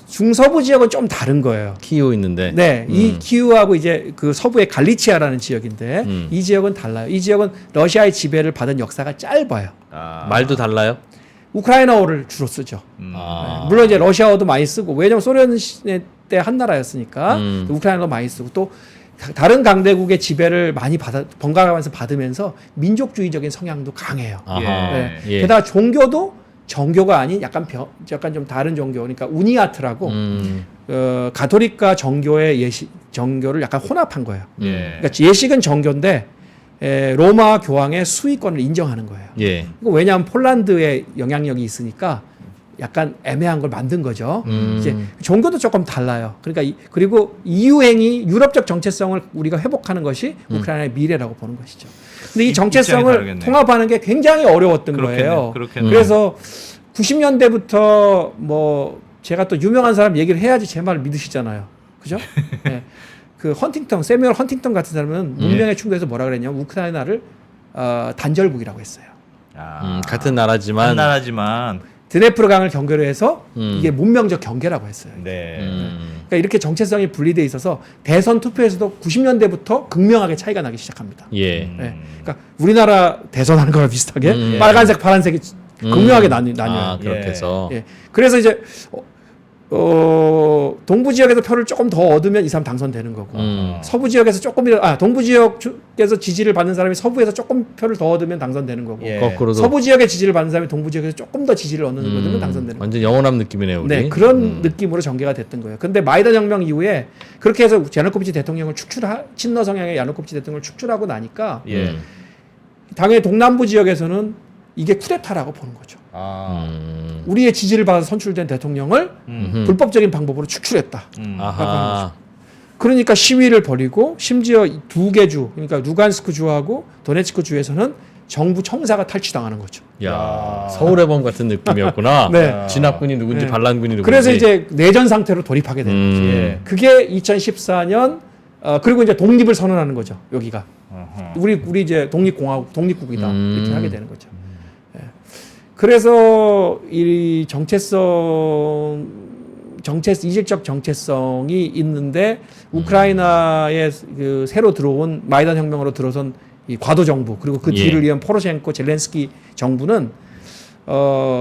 중서부 지역은 좀 다른 거예요. 키우 있는데. 네, 이 키우하고 이제 그 서부의 갈리치아라는 지역인데 이 지역은 달라요. 이 지역은 러시아의 지배를 받은 역사가 짧아요. 말도 달라요? 우크라이나어를 주로 쓰죠. 아. 물론 이제 러시아어도 많이 쓰고 왜냐면 소련 시대 때 한 나라였으니까 우크라이나도 많이 쓰고 또 다른 강대국의 지배를 많이 번갈아가면서 받으면서 민족주의적인 성향도 강해요. 아하. 네. 예. 게다가 종교도 정교가 아닌 약간 좀 다른 종교, 그러니까 우니아트라고 가톨릭과 정교의 정교를 약간 혼합한 거예요. 예. 그러니까 예식은 정교인데 로마 교황의 수위권을 인정하는 거예요. 예. 왜냐하면 폴란드의 영향력이 있으니까 약간 애매한 걸 만든 거죠. 이제 종교도 조금 달라요. 그러니까 그리고 이유행이 유럽적 정체성을 우리가 회복하는 것이 우크라이나의 미래라고 보는 것이죠. 근데 이 입장이 정체성을 다르겠네요. 통합하는 게 굉장히 어려웠던 거예요. 그렇겠네요. 그래서 90년대부터 뭐 제가 또 유명한 사람 얘기를 해야지 제 말을 믿으시잖아요. 그죠? 네. 그 세뮤얼 헌팅턴 같은 사람은 문명의 충돌에서 뭐라 그랬냐면 우크라이나를 단절국이라고 했어요. 같은 나라지만 한 나라지만 드네프르 강을 경계로 해서 이게 문명적 경계라고 했어요. 네. 그러니까 이렇게 정체성이 분리돼 있어서 대선 투표에서도 90년대부터 극명하게 차이가 나기 시작합니다. 예. 네. 그러니까 우리나라 대선하는 거랑 비슷하게 빨간색, 파란색이 극명하게 나뉘어요. 아, 그렇게 해서 예. 그래서 이제 동부 지역에서 표를 조금 더 얻으면 이 사람 당선되는 거고 서부 지역에서 조금이라도 동부 지역에서 지지를 받는 사람이 서부에서 조금 표를 더 얻으면 당선되는 거고 예. 거꾸로도 서부 지역에 지지를 받는 사람이 동부 지역에서 조금 더 지지를 얻는 거면 당선되는 거고. 완전 영원한 느낌이네요, 우리. 네, 그런 느낌으로 전개가 됐던 거예요. 근데 마이단 혁명 이후에 그렇게 해서 야누코비치 대통령을 친러 성향의 야누코비치 대통령을 축출하고 나니까 예. 당연히 동남부 지역에서는 이게 쿠데타라고 보는 거죠. 우리의 지지를 받아서 선출된 대통령을 불법적인 방법으로 축출했다. 아하. 그러니까 시위를 벌이고 심지어 두 개 주, 그러니까 루간스크 주하고 도네츠크 주에서는 정부 청사가 탈취당하는 거죠. 야, 서울의 범 같은 느낌이었구나. 네. 진압군이 누군지 네. 반란군이 누군지. 그래서 이제 내전 상태로 돌입하게 되는 거죠. 예. 그게 2014년 그리고 이제 독립을 선언하는 거죠. 여기가 우리 이제 독립국이다 이렇게 하게 되는 거죠. 예. 그래서 이 이질적 정체성이 있는데 우크라이나에 그 새로 들어온 마이단 혁명으로 들어선 이 과도 정부 그리고 그 뒤를 이은 포로셴코 젤렌스키 정부는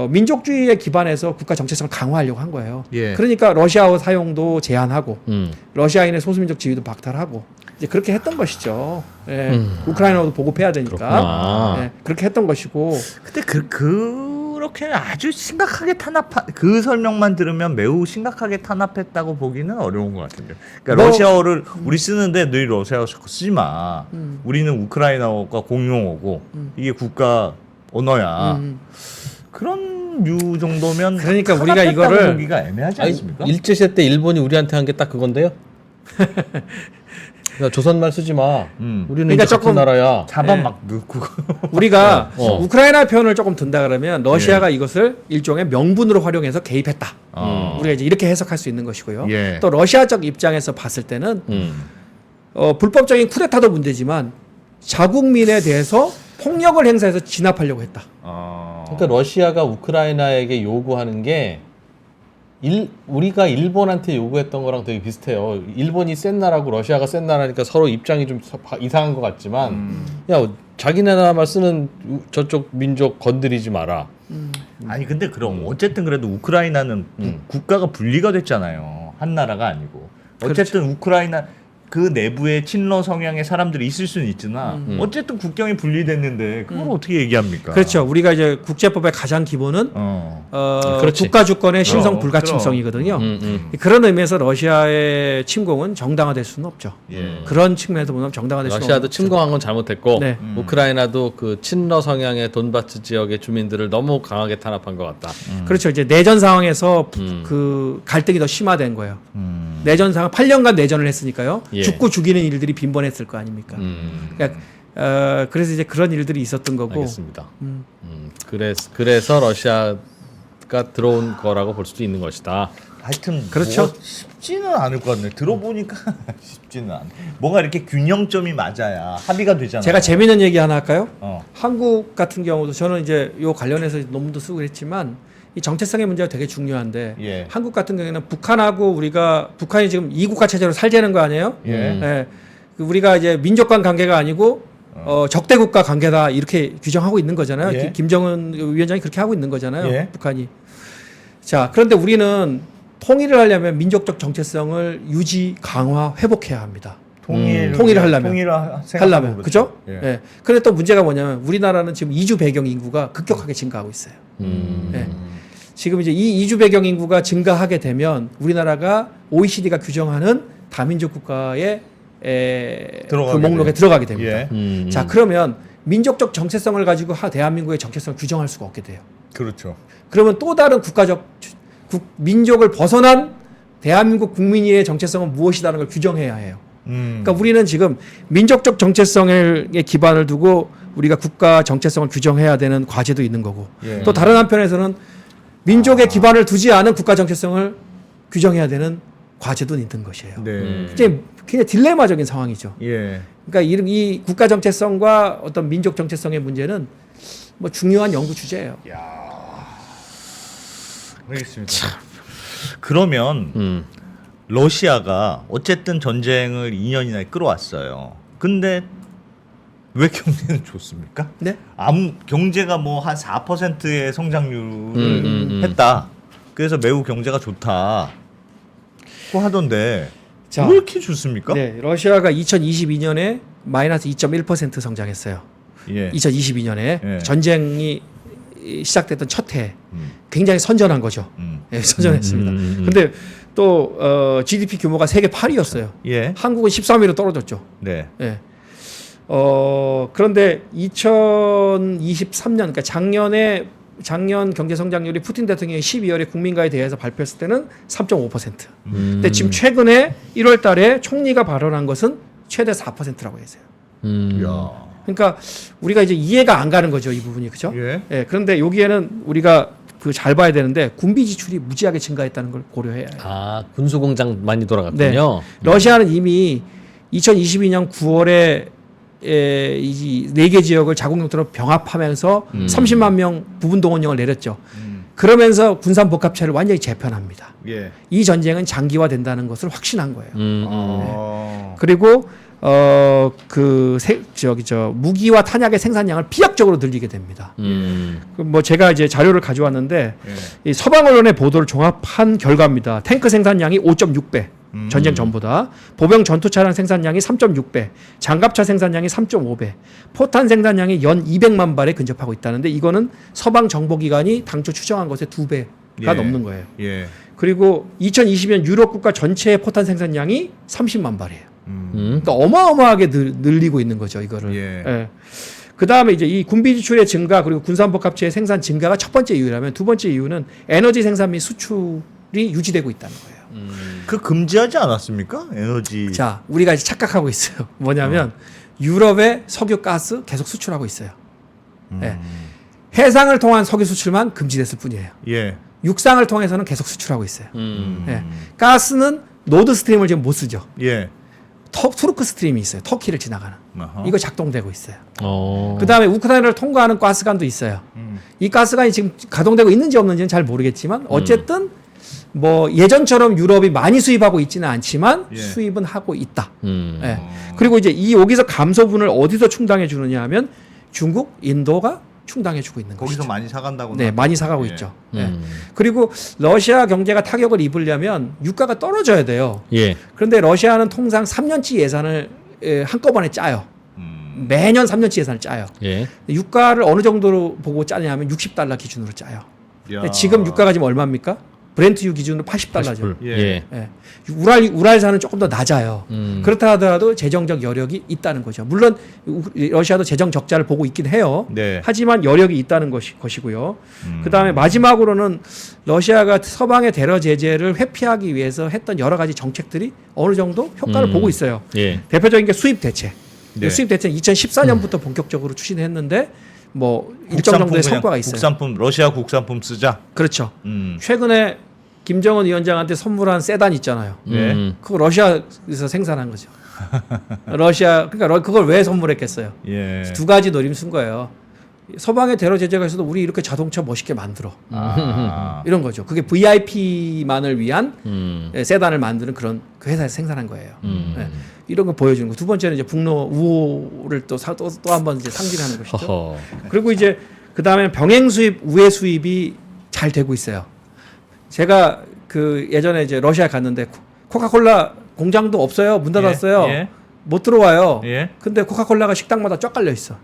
민족주의에 기반해서 국가 정체성을 강화하려고 한 거예요. 예. 그러니까 러시아어 사용도 제한하고 러시아인의 소수민족 지위도 박탈하고 이제 그렇게 했던 것이죠. 예. 우크라이나도 보급해야 되니까 그렇구나. 예. 그렇게 했던 것이고. 근데 그렇게 아주 심각하게 그 설명만 들으면 매우 심각하게 탄압했다고 보기는 어려운 것 같은데. 그러니까 러시아어를 우리 쓰는데 너희 러시아어 쓰지 마. 우리는 우크라이나어가 공용어고 이게 국가 언어야. 그런 류 정도면 그러니까 우리가 탄압했다고 이거를 보기가 애매하지 않습니까? 일제시대 때 일본이 우리한테 한 게 딱 그건데요. 야, 조선말 쓰지 마. 우리는 그러니까 이제 같은 조금 나라야. 자반 예. 막 넣고 우리가 어. 우크라이나 표현을 조금 든다 그러면 러시아가 이것을 일종의 명분으로 활용해서 개입했다. 우리가 이제 이렇게 해석할 수 있는 것이고요. 예. 또 러시아적 입장에서 봤을 때는 불법적인 쿠데타도 문제지만 자국민에 대해서 폭력을 행사해서 진압하려고 했다. 그러니까 러시아가 우크라이나에게 요구하는 게 우리가 일본한테 요구했던 거랑 되게 비슷해요. 일본이 센 나라고 러시아가 센 나라니까 서로 입장이 좀 이상한 것 같지만 야 자기네 나라만 쓰는 저쪽 민족 건드리지 마라. 아니 근데 그럼 어쨌든 그래도 우크라이나는 국가가 분리가 됐잖아요. 한 나라가 아니고. 어쨌든 우크라이나 그 내부에 친러 성향의 사람들이 있을 수는 있으나 어쨌든 국경이 분리됐는데 그걸 어떻게 얘기합니까? 그렇죠. 우리가 이제 국제법의 가장 기본은 그렇지. 국가 주권의 신성 그럼, 불가침성이거든요. 그런 의미에서 러시아의 침공은 정당화될 수는 없죠. 예. 그런 측면에서 보면 정당화될 수는 러시아도 없죠. 침공한 건 잘못했고 네. 우크라이나도 그 친러 성향의 돈바스 지역의 주민들을 너무 강하게 탄압한 것 같다. 그렇죠. 이제 내전 상황에서 그 갈등이 더 심화된 거예요. 내전 상황 8년간 내전을 했으니까요. 예. 죽고 죽이는 일들이 빈번했을 거 아닙니까? 그러니까 그래서 이제 그런 일들이 있었던 거고. 알겠습니다. 그래서 러시아가 들어온 거라고 볼 수도 있는 것이다. 하여튼 그렇죠. 뭐 쉽지는 않을 것 같네. 들어보니까 쉽지는 않. 뭔가 이렇게 균형점이 맞아야 합의가 되잖아요. 제가 재미있는 얘기 하나 할까요? 어. 한국 같은 경우도 저는 이제 요 관련해서 논문도 쓰고 그랬지만 이 정체성의 문제가 되게 중요한데 예. 한국 같은 경우에는 북한하고 북한이 지금 이국가 체제로 살자는 거 아니에요? 예. 예. 우리가 이제 민족 간 관계가 아니고 적대국가 관계다 이렇게 규정하고 있는 거잖아요. 예. 김정은 위원장이 그렇게 하고 있는 거잖아요. 예. 북한이. 자, 그런데 우리는 통일을 하려면 민족적 정체성을 유지, 강화, 회복해야 합니다. 통일을 하려면. 그죠? 예. 예. 그런데 또 문제가 뭐냐면 우리나라는 지금 이주 배경 인구가 급격하게 증가하고 있어요. 예. 지금 이제 이 이주 배경 인구가 증가하게 되면 우리나라가 OECD가 규정하는 다민족 국가의 그 목록에 들어가게 됩니다. 예. 자, 그러면 민족적 정체성을 가지고 대한민국의 정체성을 규정할 수가 없게 돼요. 그렇죠. 그러면 또 다른 민족을 벗어난 대한민국 국민의 정체성은 무엇이라는 걸 규정해야 해요. 그러니까 우리는 지금 민족적 정체성에 기반을 두고 우리가 국가 정체성을 규정해야 되는 과제도 있는 거고 예. 또 다른 한편에서는 민족의 기반을 두지 않은 국가 정체성을 규정해야 되는 과제도 있는 것이에요. 네. 굉장히 딜레마적인 상황이죠. 예. 그러니까 이 국가 정체성과 어떤 민족 정체성의 문제는 뭐 중요한 연구 주제예요. 알겠습니다. 그러면 러시아가 어쨌든 전쟁을 2년이나 끌어왔어요. 근데 왜 경제는 좋습니까? 네? 경제가 뭐 한 4%의 성장률을 했다. 그래서 매우 경제가 좋다고 하던데 자, 왜 이렇게 좋습니까? 네, 러시아가 2022년에 마이너스 2.1% 성장했어요. 예. 2022년에 예. 전쟁이 시작됐던 첫 해 굉장히 선전한 거죠. 예, 선전했습니다. 근데 또 GDP 규모가 세계 8위였어요. 예. 한국은 13위로 떨어졌죠. 네. 예. 그런데 2023년 그러니까 작년 경제 성장률이 푸틴 대통령이 12월에 국민과에 대해서 발표했을 때는 3.5%. 근데 지금 최근에 1월 달에 총리가 발언한 것은 최대 4%라고 했어요. 야. 그러니까 우리가 이제 이해가 안 가는 거죠, 이 부분이. 그죠? 예. 그런데 여기에는 우리가 잘 봐야 되는데 군비 지출이 무지하게 증가했다는 걸 고려해야 해요. 아, 군수공장 많이 돌아갔군요. 러시아는 이미 2022년 9월에 이 4개 지역을 자국 영토로 병합하면서 30만 명 부분 동원령을 내렸죠. 그러면서 군산 복합체를 완전히 재편합니다. 예. 이 전쟁은 장기화된다는 것을 확신한 거예요. 아. 그리고 무기와 탄약의 생산량을 비약적으로 늘리게 됩니다. 뭐 제가 이제 자료를 가져왔는데 예. 이 서방 언론의 보도를 종합한 결과입니다. 탱크 생산량이 5.6배. 전쟁 전보다 보병 전투 차량 생산량이 3.6배, 장갑차 생산량이 3.5배, 포탄 생산량이 연 200만 발에 근접하고 있다는데 이거는 서방 정보기관이 당초 추정한 것의 2배가 예. 넘는 거예요. 예. 그리고 2020년 유럽 국가 전체의 포탄 생산량이 30만 발이에요. 음. 그러니까 어마어마하게 늘리고 있는 거죠, 이거를. 예. 그 다음에 이제 이 군비 지출의 증가 그리고 군산복합체의 생산 증가가 첫 번째 이유라면 두 번째 이유는 에너지 생산 및 수출이 유지되고 있다는 거예요. 그 금지하지 않았습니까? 에너지. 자, 우리가 이제 착각하고 있어요. 뭐냐면 유럽에 석유, 가스 계속 수출하고 있어요. 예. 해상을 통한 석유 수출만 금지됐을 뿐이에요. 예. 육상을 통해서는 계속 수출하고 있어요. 예. 가스는 노드 스트림을 지금 못 쓰죠. 예. 투르크 스트림이 있어요. 터키를 지나가는. 어허. 이거 작동되고 있어요. 어. 그 다음에 우크라이나를 통과하는 가스관도 있어요. 이 가스관이 지금 가동되고 있는지 없는지는 잘 모르겠지만 어쨌든 뭐 예전처럼 유럽이 많이 수입하고 있지는 않지만 예. 수입은 하고 있다. 음. 예. 그리고 이제 여기서 감소분을 어디서 충당해 주느냐 하면 중국, 인도가 충당해 주고 있는 거기서 것이죠. 많이 사간다고. 네, 많이 사가고 예. 있죠. 예. 그리고 러시아 경제가 타격을 입으려면 유가가 떨어져야 돼요. 예. 그런데 러시아는 통상 3년치 예산을 한꺼번에 짜요. 매년 3년치 예산을 짜요. 예. 유가를 어느 정도로 보고 짜냐면 $60 기준으로 짜요. 야. 근데 지금 유가가 지금 얼마입니까? 브렌트유 기준으로 $80죠. 80불. 예. 예. 예. 우랄산은 조금 더 낮아요. 그렇다 하더라도 재정적 여력이 있다는 거죠. 물론 러시아도 재정 적자를 보고 있긴 해요. 네. 하지만 여력이 있다는 것이고요. 그다음에 마지막으로는 러시아가 서방의 대러 제재를 회피하기 위해서 했던 여러 가지 정책들이 어느 정도 효과를 보고 있어요. 예. 대표적인 게 수입 대책. 네. 수입 대책은 2014년부터 본격적으로 추진했는데 뭐 일정 정도의 성과가 있어요. 국산품 러시아 국산품 쓰자. 그렇죠. 최근에 김정은 위원장한테 선물한 세단 있잖아요. 네. 그거 러시아에서 생산한 거죠. 그러니까 그걸 왜 선물했겠어요? 예. 두 가지 노림 쓴 거예요. 서방의 대러 제재가 있어도 우리 이렇게 자동차 멋있게 만들어. 아. 이런 거죠. 그게 VIP만을 위한 세단을 만드는 그런 그 회사에서 생산한 거예요. 네. 이런 거 보여주는 거. 두 번째는 이제 북러 우호를 또 한 번 이제 상징하는 것이죠. 허허. 그리고 이제 그 다음에 병행 수입, 우회 수입이 잘 되고 있어요. 제가 그 예전에 이제 러시아 갔는데 코카콜라 공장도 없어요. 문 닫았어요. 예. 못 들어와요. 예. 근데 코카콜라가 식당마다 쫙 깔려 있어.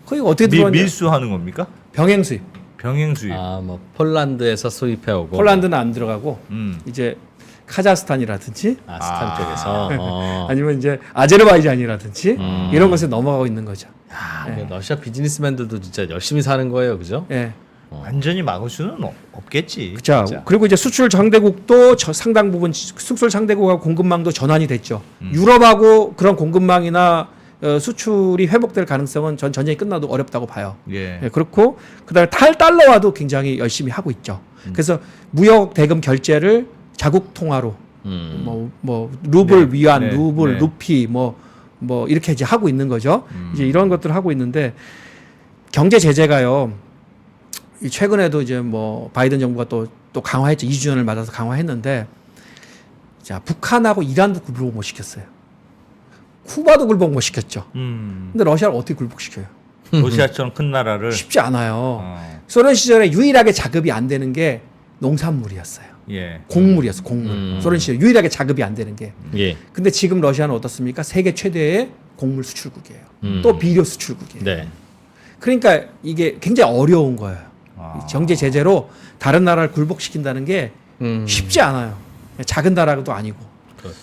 거기 어떻게 들어왔냐? 밀수하는 겁니까? 병행 수입. 병행 수입. 아, 뭐 폴란드에서 수입해 오고. 폴란드는 안 들어가고 음. 이제 카자흐스탄이라든지 아, 스탄 쪽에서. 어. 아니면 이제 아제르바이잔이라든지 이런 것에 넘어가고 있는 거죠. 야, 러시아 비즈니스맨들도 진짜 열심히 사는 거예요, 그죠? 예. 완전히 막을 수는 없겠지. 자, 진짜. 그리고 이제 수출 상대국도 상당 부분 수출 상대국하고 공급망도 전환이 됐죠. 유럽하고 그런 공급망이나 수출이 회복될 가능성은 전 전쟁이 끝나도 어렵다고 봐요. 예. 예, 그렇고 그다음에 달러화도 굉장히 열심히 하고 있죠. 그래서 무역 대금 결제를 자국 통화로 뭐 루블 네. 위안, 네. 루블, 네. 루피 뭐 이렇게 이제 하고 있는 거죠. 이제 이런 것들을 하고 있는데 경제 제재가요. 이 최근에도 이제 뭐 바이든 정부가 또 강화했죠. 2주년을 맞아서 강화했는데 자, 북한하고 이란도 굴복 못 시켰어요. 쿠바도 굴복 못 시켰죠. 근데 러시아를 어떻게 굴복시켜요? 러시아처럼 큰 나라를 쉽지 않아요. 어, 소련 시절에 유일하게 자급이 안 되는 게 농산물이었어요. 예. 곡물이었어, 곡물. 소련 시절에 유일하게 자급이 안 되는 게. 예. 근데 지금 러시아는 어떻습니까? 세계 최대의 곡물 수출국이에요. 또 비료 수출국이에요. 네. 그러니까 이게 굉장히 어려운 거예요. 아. 경제 제재로 다른 나라를 굴복시킨다는 게 쉽지 않아요. 작은 나라도 아니고. 그렇죠.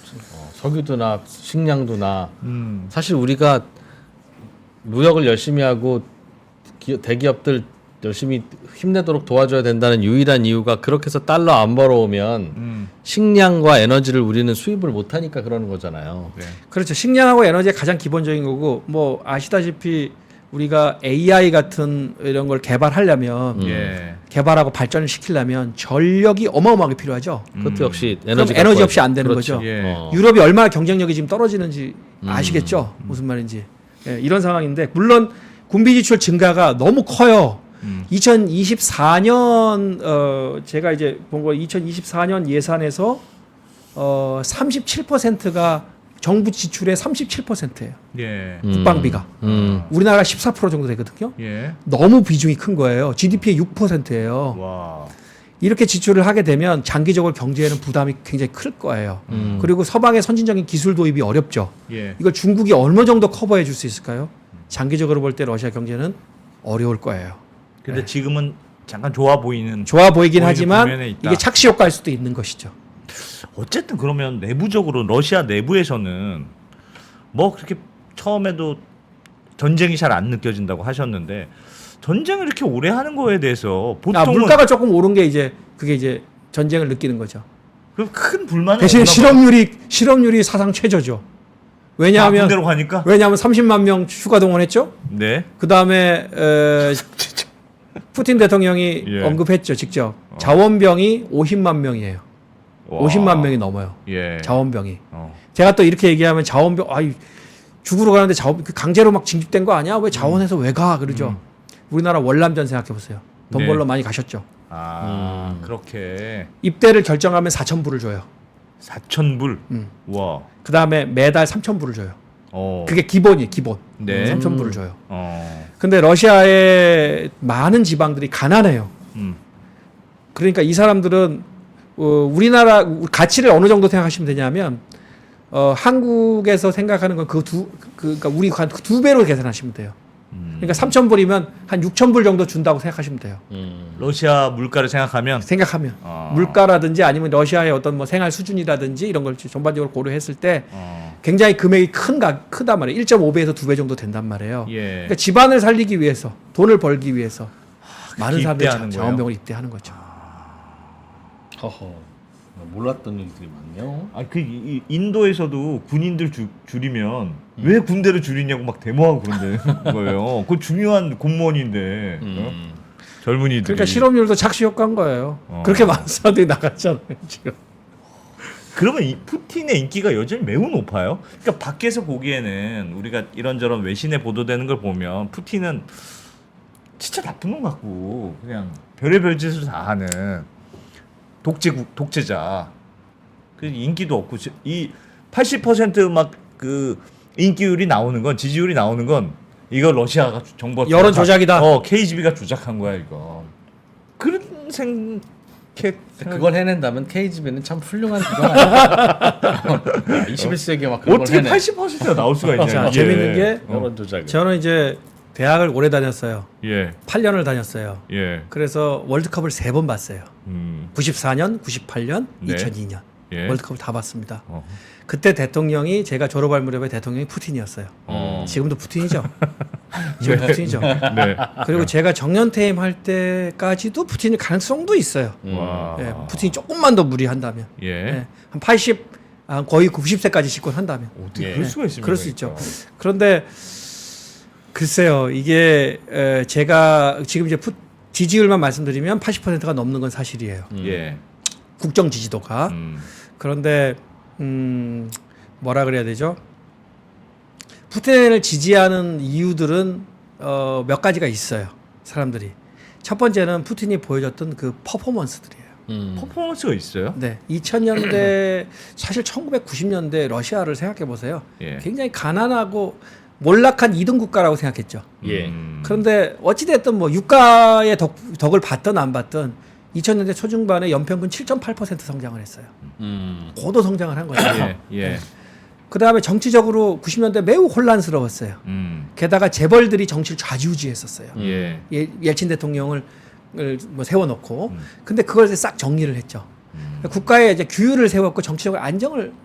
석유도나 식량도나 음. 사실 우리가 무역을 열심히 하고 대기업들 열심히 힘내도록 도와줘야 된다는 유일한 이유가 그렇게 해서 달러 안 벌어오면 식량과 에너지를 우리는 수입을 못 하니까 그러는 거잖아요. 네. 그렇죠. 식량하고 에너지가 가장 기본적인 거고 뭐 아시다시피 우리가 AI 같은 이런 걸 개발하려면 예. 개발하고 발전을 시키려면 전력이 어마어마하게 필요하죠. 그것도 역시 그럼 에너지가 에너지 좋아야 없이 안 되는 그렇죠. 거죠. 예. 유럽이 얼마나 경쟁력이 지금 떨어지는지 아시겠죠? 무슨 말인지. 예, 이런 상황인데 물론 군비 지출 증가가 너무 커요. 2024년 제가 이제 본 거 2024년 예산에서 37%가 정부 지출의 37%예요. 예. 국방비가. 우리나라가 14% 정도 되거든요. 예. 너무 비중이 큰 거예요. GDP의 6%예요. 와. 이렇게 지출을 하게 되면 장기적으로 경제에는 부담이 굉장히 클 거예요. 그리고 서방의 선진적인 기술 도입이 어렵죠. 예. 이걸 중국이 어느 정도 커버해 줄 수 있을까요? 장기적으로 볼 때 러시아 경제는 어려울 거예요. 근데 지금은 잠깐 좋아 보이는 좋아 보이긴 보이는 하지만 국면에 있다. 이게 착시 효과일 수도 있는 것이죠. 어쨌든 그러면 내부적으로 러시아 내부에서는 뭐 그렇게 처음에도 전쟁이 잘 안 느껴진다고 하셨는데 전쟁을 이렇게 오래 하는 거에 대해서 보통은 물가가 조금 오른 게 이제 그게 이제 전쟁을 느끼는 거죠. 그럼 큰 불만은 대신 없나 봐요. 실업률이 사상 최저죠. 다 왜냐하면 군대로 가니까. 30만 명 휴가 동원했죠. 네. 그 다음에 푸틴 대통령이 예. 언급했죠, 직접. 자원병이 50만 명이에요. 와. 50만 명이 넘어요. 예. 자원병이. 어. 제가 또 이렇게 얘기하면 자원병, 죽으러 가는데 강제로 막 징집된 거 아니야? 왜 자원해서 왜 가? 그러죠. 우리나라 월남전 생각해 보세요. 돈 네. 벌러 많이 가셨죠. 아 그렇게 입대를 결정하면 4,000불을 줘요. 4,000불. 와. 그 다음에 매달 3,000불을 줘요. 어. 그게 기본. 네. 3,000불을 줘요. 어. 근데 러시아의 많은 지방들이 가난해요. 음. 그러니까 이 사람들은 우리나라 가치를 어느 정도 생각하시면 되냐면 한국에서 생각하는 건 그러니까 우리 두 배로 계산하시면 돼요. 그러니까 3,000불이면 한 6,000불 정도 준다고 생각하시면 돼요. 러시아 물가를 생각하면 물가라든지 아니면 러시아의 어떤 뭐 생활 수준이라든지 이런 걸 전반적으로 고려했을 때 어. 굉장히 금액이 크단 말이에요. 1.5배에서 2배 정도 된단 말이에요. 예. 그러니까 집안을 살리기 위해서 돈을 벌기 위해서 많은 사람들이 입대하는 거예요? 자원병을 입대하는 거죠. 허허. 몰랐던 일들이 많네요. 아, 이 인도에서도 군인들 줄이면 왜 군대를 줄이냐고 막 데모하고 그런데 거예요. 그 중요한 공무원인데 젊은이들이. 그러니까 실업률도 착시 효과인 거예요. 어. 그렇게 많은 사람들이 나갔잖아요 지금. 그러면 이 푸틴의 인기가 여전히 매우 높아요. 그러니까 밖에서 보기에는 우리가 이런저런 외신에 보도되는 걸 보면 푸틴은 진짜 나쁜 놈 같고 그냥 별의별 짓을 다 하는 독재자. 그 인기도 없고 이 80% 막 그 인기율이 나오는 건 지지율이 나오는 건 이거 러시아가 정부가 여론 조작이다. KGB가 조작한 거야 이거. 그런 그걸 해낸다면 KGB는 참 훌륭한 기관 아니야. 21세기에 막 그런 걸 어떻게 해내. 80%가 나올 수가 있냐. 자, 재밌는 게 여론 조작. 저는 이제 대학을 오래 다녔어요. 예. 8년을 다녔어요. 예. 그래서 월드컵을 3번 봤어요. 94년, 98년, 네. 2002년 예. 월드컵을 다 봤습니다. 어. 그때 대통령이 제가 졸업할 무렵에 대통령이 푸틴이었어요. 지금도 푸틴이죠. 지금 푸틴이죠. 네. 그리고 제가 정년퇴임 할 때까지도 푸틴일 가능성도 있어요. 와. 예, 푸틴이 조금만 더 무리한다면, 예. 예, 한 80, 거의 90세까지 집권한다면, 어떻게 예. 그럴 수가 있습니까? 그럴 수 있죠. 그런데 글쎄요, 이게 제가 지금 이제 지지율만 말씀드리면 80%가 넘는 건 사실이에요. 예. 국정 지지도가. 그런데 뭐라 그래야 되죠? 푸틴을 지지하는 이유들은 몇 가지가 있어요. 사람들이. 첫 번째는 푸틴이 보여줬던 그 퍼포먼스들이에요. 퍼포먼스가 있어요? 네, 2000년대 사실 1990년대 러시아를 생각해 보세요. 예. 굉장히 가난하고 몰락한 2등 국가라고 생각했죠. 예. 그런데 어찌 됐든 뭐 유가의 덕을 받든 안 받든 2000년대 초중반에 연평균 7.8% 성장을 했어요. 고도 성장을 한 거죠. 예. 예. 그다음에 정치적으로 90년대 매우 혼란스러웠어요. 게다가 재벌들이 정치를 좌지우지했었어요. 예. 옐친 대통령을 뭐 세워놓고, 근데 그걸 싹 정리를 했죠. 국가에 이제 규율을 세웠고 정치적으로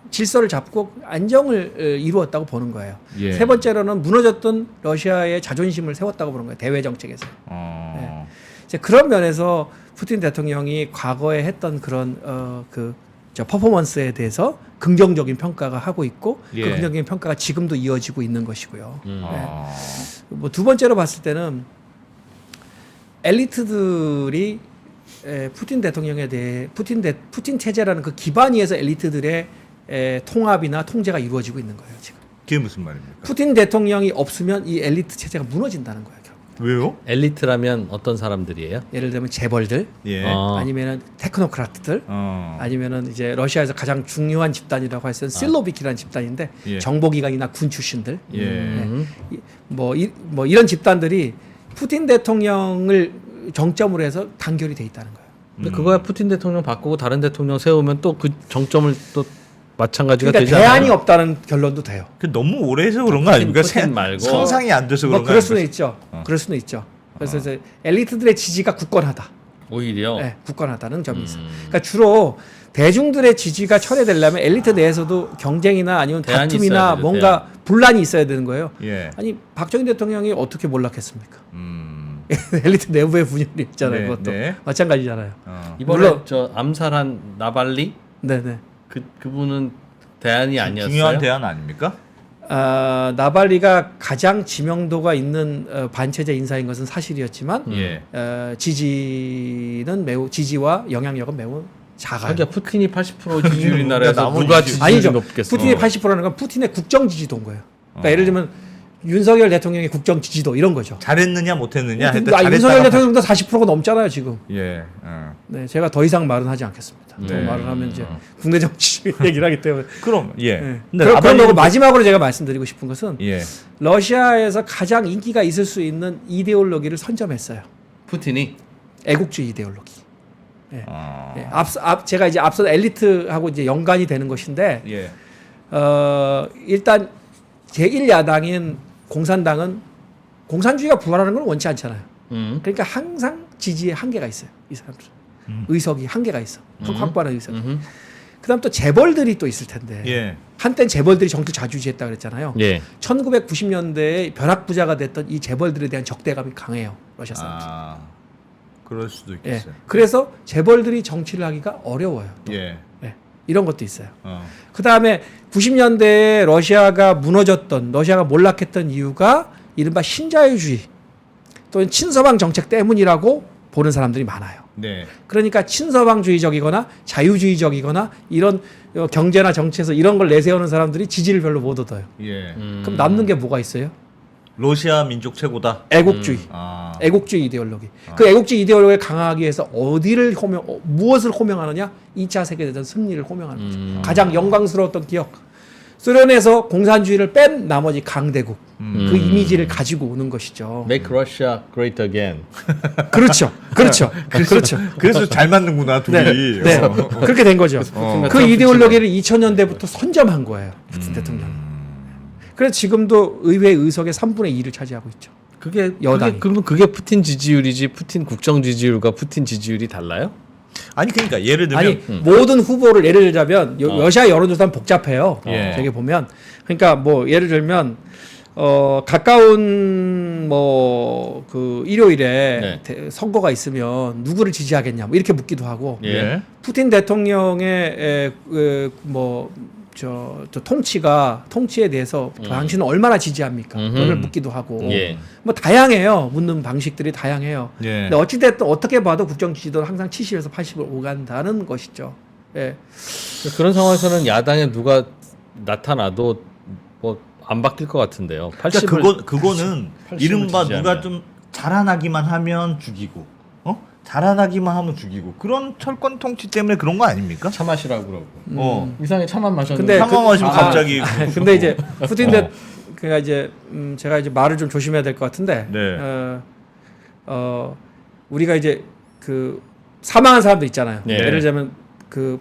질서를 잡고 안정을 이루었다고 보는 거예요. 예. 세 번째로는 무너졌던 러시아의 자존심을 세웠다고 보는 거예요. 대외 정책에서. 이제 그런 면에서 푸틴 대통령이 과거에 했던 그런 퍼포먼스에 대해서 긍정적인 평가가 하고 있고, 예. 그 긍정적인 평가가 지금도 이어지고 있는 것이고요. 아. 뭐 두 번째로 봤을 때는 엘리트들이 푸틴 대통령에 대해 푸틴 체제라는 그 기반 위에서 엘리트들의 통합이나 통제가 이루어지고 있는 거예요. 지금 그게 무슨 말입니까? 푸틴 대통령이 없으면 이 엘리트 체제가 무너진다는 거예요. 결국. 왜요? 엘리트라면 어떤 사람들이에요? 예를 들면 재벌들, 예. 아니면은 테크노크라트들, 아니면은 이제 러시아에서 가장 중요한 집단이라고 할 수 있는 실로비키라는 집단인데 예. 정보기관이나 군 출신들, 예. 뭐 이런 집단들이 푸틴 대통령을 정점으로 해서 단결이 돼 있다는 거예요. 근데 그거야 푸틴 대통령 바꾸고 다른 대통령 세우면 또 그 정점을 또 마찬가지가 그러니까 되지 대안이 않아요? 없다는 결론도 돼요. 그 너무 오래 해서 그런 거 아닙니까? 푸틴 말고. 상상이 안 돼서 그런 뭐 거 그럴 수는 아닙니까? 있죠. 그럴 수는 있죠. 그래서 이제 엘리트들의 지지가 굳건하다. 오히려 네, 굳건하다는 점이 있어요. 그러니까 주로 대중들의 지지가 철회되려면 엘리트 내에서도 경쟁이나 아니면 대안이 다툼이나 있어야 되죠, 뭔가 분란이 있어야 되는 거예요. 예. 아니 박정희 대통령이 어떻게 몰락했습니까? 엘리트 내부의 분열이 있잖아요. 네, 그것도 네. 마찬가지잖아요. 이번에 물론- 저 암살한 나발리 네네. 그분은 대안이 아니었어요. 중요한 대안 아닙니까? 나발리가 가장 지명도가 있는 반체제 인사인 것은 사실이었지만 예. 지지와 영향력은 매우 작아요. 하기야 푸틴이 80% 지지율인 나라에서 나머지 누가 지지- 지지율이 아니죠. 높겠어? 푸틴의 80%라는 건 푸틴의 국정 지지도인 거예요. 그러니까 예를 들면 윤석열 대통령의 국정 지지도 이런 거죠. 잘했느냐 못했느냐 근데 했다. 윤석열 대통령도 40%가 넘잖아요 지금. 예. 네, 제가 더 이상 말은 하지 않겠습니다. 더 네. 말을 하면 이제 국내 정치 얘기를 하기 때문에. 그럼 예. 네. 근데 그럼 나발리는 거고 마지막으로 제가 말씀드리고 싶은 것은 예. 러시아에서 가장 인기가 있을 수 있는 이데올로기를 선점했어요. 푸틴이 애국주의 이데올로기. 아. 예, 제가 이제 앞서 엘리트하고 이제 연관이 되는 것인데 예. 일단 제1야당인 공산당은 공산주의가 부활하는 걸 원치 않잖아요. 그러니까 항상 지지에 한계가 있어요. 이 사람들은. 의석이 한계가 있어. 확보하는 의석이. 그다음 또 재벌들이 또 있을 텐데. 예. 한땐 재벌들이 정치 좌지우지했다 그랬잖아요. 예. 1990년대에 벼락부자가 됐던 이 재벌들에 대한 적대감이 강해요. 러시아 사람들. 아. 그럴 수도 예. 있겠어요. 그래서 재벌들이 정치를 하기가 어려워요. 또. 예. 예. 이런 것도 있어요. 어. 그 다음에 90년대에 러시아가 몰락했던 이유가 이른바 신자유주의 또는 친서방 정책 때문이라고 보는 사람들이 많아요. 네. 그러니까 친서방주의적이거나 자유주의적이거나 이런 경제나 정치에서 이런 걸 내세우는 사람들이 지지를 별로 못 얻어요. 예. 그럼 남는 게 뭐가 있어요? 러시아 민족 최고다. 애국주의. 아. 애국주의 이데올로기. 그 애국주의 이데올로기를 강화하기 위해서 무엇을 호명하느냐? 2차 세계대전 승리를 호명하는 거죠. 가장 영광스러웠던 기억. 소련에서 공산주의를 뺀 나머지 강대국. 그 이미지를 가지고 오는 것이죠. Make Russia Great Again. 그렇죠. 그렇죠. 그렇죠. 그래서 잘 맞는구나 둘이. 네. 네. 어. 그렇게 된 거죠. 그 이데올로기를 2000년대부터 선점한 거예요. 푸틴 대통령. 그래서 지금도 의회 의석의 3분의 2를 차지하고 있죠. 여당이. 그게 푸틴 지지율이지 푸틴 국정 지지율과 푸틴 지지율이 달라요? 아니 그러니까 예를 들면 아니 모든 후보를 예를 들자면 러시아 여론조사는 복잡해요. 예. 저기 보면 그러니까 뭐 예를 들면 가까운 뭐 그 일요일에 네. 선거가 있으면 누구를 지지하겠냐 뭐 이렇게 묻기도 하고 예. 푸틴 대통령의 저 통치에 대해서 당신은 얼마나 지지합니까? 그걸 묻기도 하고 예. 뭐 다양해요. 묻는 방식들이 다양해요. 예. 근데 어찌됐든 어떻게 봐도 국정 지지도는 항상 70에서 80을 오간다는 것이죠. 예. 그런 상황에서는 야당에 누가 나타나도 뭐 안 바뀔 것 같은데요. 80을 그러니까 그거는 80을 이른바 지지하면. 누가 좀 자라나기만 하면 죽이고, 자라나기만 하면 죽이고 그런 철권 통치 때문에 그런 거 아닙니까? 차 마시라고 그러고. 이상하게 차만 근데 마셨는데. 차만 마시면 갑자기. 근데 이제 푸틴 그러니까 이제 제가 이제 말을 좀 조심해야 될 것 같은데 네. 우리가 이제 그 사망한 사람도 있잖아요. 네. 예를 들자면 그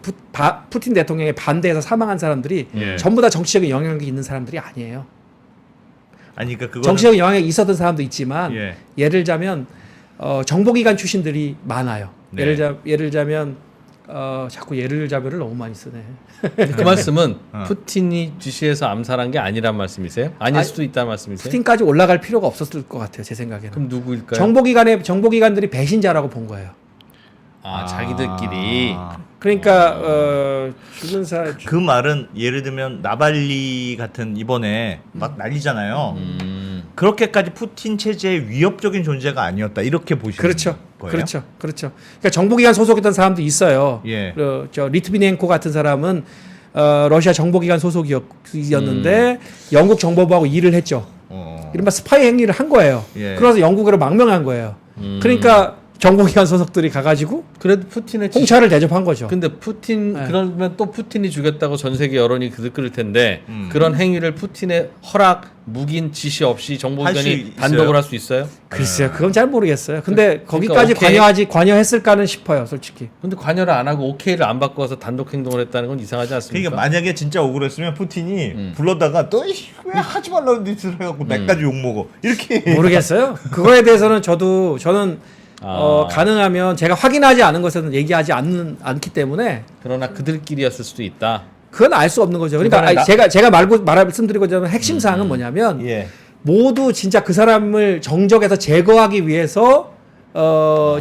푸틴 대통령에 반대해서 사망한 사람들이 예. 전부 다 정치적인 영향력이 있는 사람들이 아니에요. 아니 그러니까 그거 정치적인 영향이 있었던 사람도 있지만 예. 예를 들자면 정보기관 출신들이 많아요. 네. 예를 들자면 자꾸 예를 자별을 너무 많이 쓰네. 그 말씀은 어. 푸틴이 지시해서 암살한 게 아니란 말씀이세요? 아닐 아니, 수도 있다는 말씀이세요? 푸틴까지 올라갈 필요가 없었을 것 같아요. 제 생각에는. 그럼 누구일까요? 정보기관들이 배신자라고 본 거예요. 자기들끼리. 그러니까 죽은 그 말은 예를 들면 나발리 같은 이번에 막 난리잖아요. 그렇게까지 푸틴 체제의 위협적인 존재가 아니었다 이렇게 보시는 그렇죠. 거예요? 그렇죠. 그러니까 정보기관 소속했던 사람도 있어요. 예. 저 리트비넨코 같은 사람은 러시아 정보기관 소속이었는데 영국 정보부하고 일을 했죠. 이른바 스파이 행위를 한 거예요. 예. 그래서 영국으로 망명한 거예요. 그러니까 정보기관 소속들이 가가지고 그래도 푸틴의 홍차를 대접한 거죠. 근데 푸틴 네. 그러면 또 푸틴이 죽였다고 전 세계 여론이 그들 텐데 그런 행위를 푸틴의 허락, 묵인, 지시 없이 할수 정보기관이 있어요? 단독으로 할 수 있어요? 글쎄요, 그건 잘 모르겠어요. 근데 거기까지 오케이. 관여했을까는 싶어요, 솔직히. 근데 관여를 안 하고 오케이를 안 바꿔서 단독 행동을 했다는 건 이상하지 않습니까? 그러니까 만약에 진짜 억울했으면 푸틴이 불러다가 너 왜 하지 말라는 짓을 해갖고 내까지 욕 먹어 이렇게 모르겠어요. 그거에 대해서는 저는 가능하면 제가 확인하지 않은 것은 얘기하지 않기 때문에 그러나 그들끼리였을 수도 있다. 그건 알 수 없는 거죠. 그러니까 이번에 제가 말씀드리고자 하는 핵심 사항은 뭐냐면 예. 모두 진짜 그 사람을 정적에서 제거하기 위해서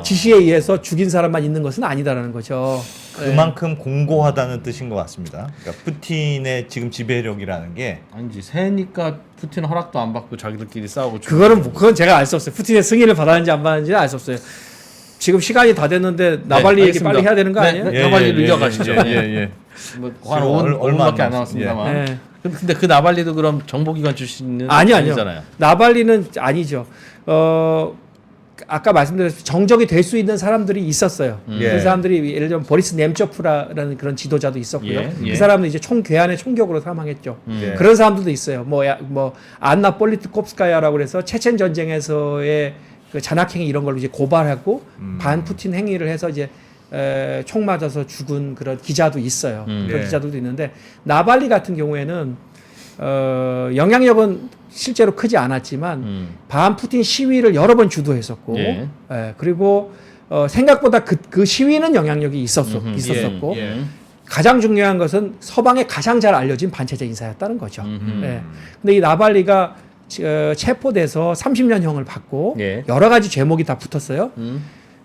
지시에 의해서 죽인 사람만 있는 것은 아니다라는 거죠. 그만큼 공고하다는 뜻인 것 같습니다. 그러니까 푸틴의 지금 지배력이라는 게 아니지 새니까 푸틴 허락도 안 받고 자기들끼리 싸우고 그건 제가 알 수 없어요. 푸틴의 승인을 받았는지 안 받았는지는 알 수 없어요. 지금 시간이 다 됐는데 나발리 얘기 알겠습니다. 빨리 해야 되는 거 네, 아니에요? 네. 나발리로 이어가시죠. 예. 뭐한 지금 얼마밖에 안 예. 남았습니다만. 네. 근데 그 나발리도 그럼 정보기관 출신은 아니요. 아니잖아요. 나발리는 아니죠. 아까 말씀드렸듯이 정적이 될 수 있는 사람들이 있었어요. 예. 그 사람들이 예를 들면 보리스 nemtsov라는 그런 지도자도 있었고요. 예. 그 사람은 이제 괴한의 총격으로 사망했죠. 예. 그런 사람들도 있어요. 뭐 안나 폴리트콥스카야라고 그래서 체첸 전쟁에서의 그 잔악행위 이런 걸로 이제 고발하고 반 푸틴 행위를 해서 이제 총 맞아서 죽은 그런 기자도 있어요. 그런 네. 기자들도 있는데 나발리 같은 경우에는 영향력은 실제로 크지 않았지만 반 푸틴 시위를 여러 번 주도했었고, 예. 그리고 생각보다 그 시위는 영향력이 있었었고, 예. 가장 중요한 것은 서방에 가장 잘 알려진 반체제 인사였다는 거죠. 예. 근데 이 나발리가 체포돼서 30년형을 받고 예. 여러 가지 죄목이 다 붙었어요.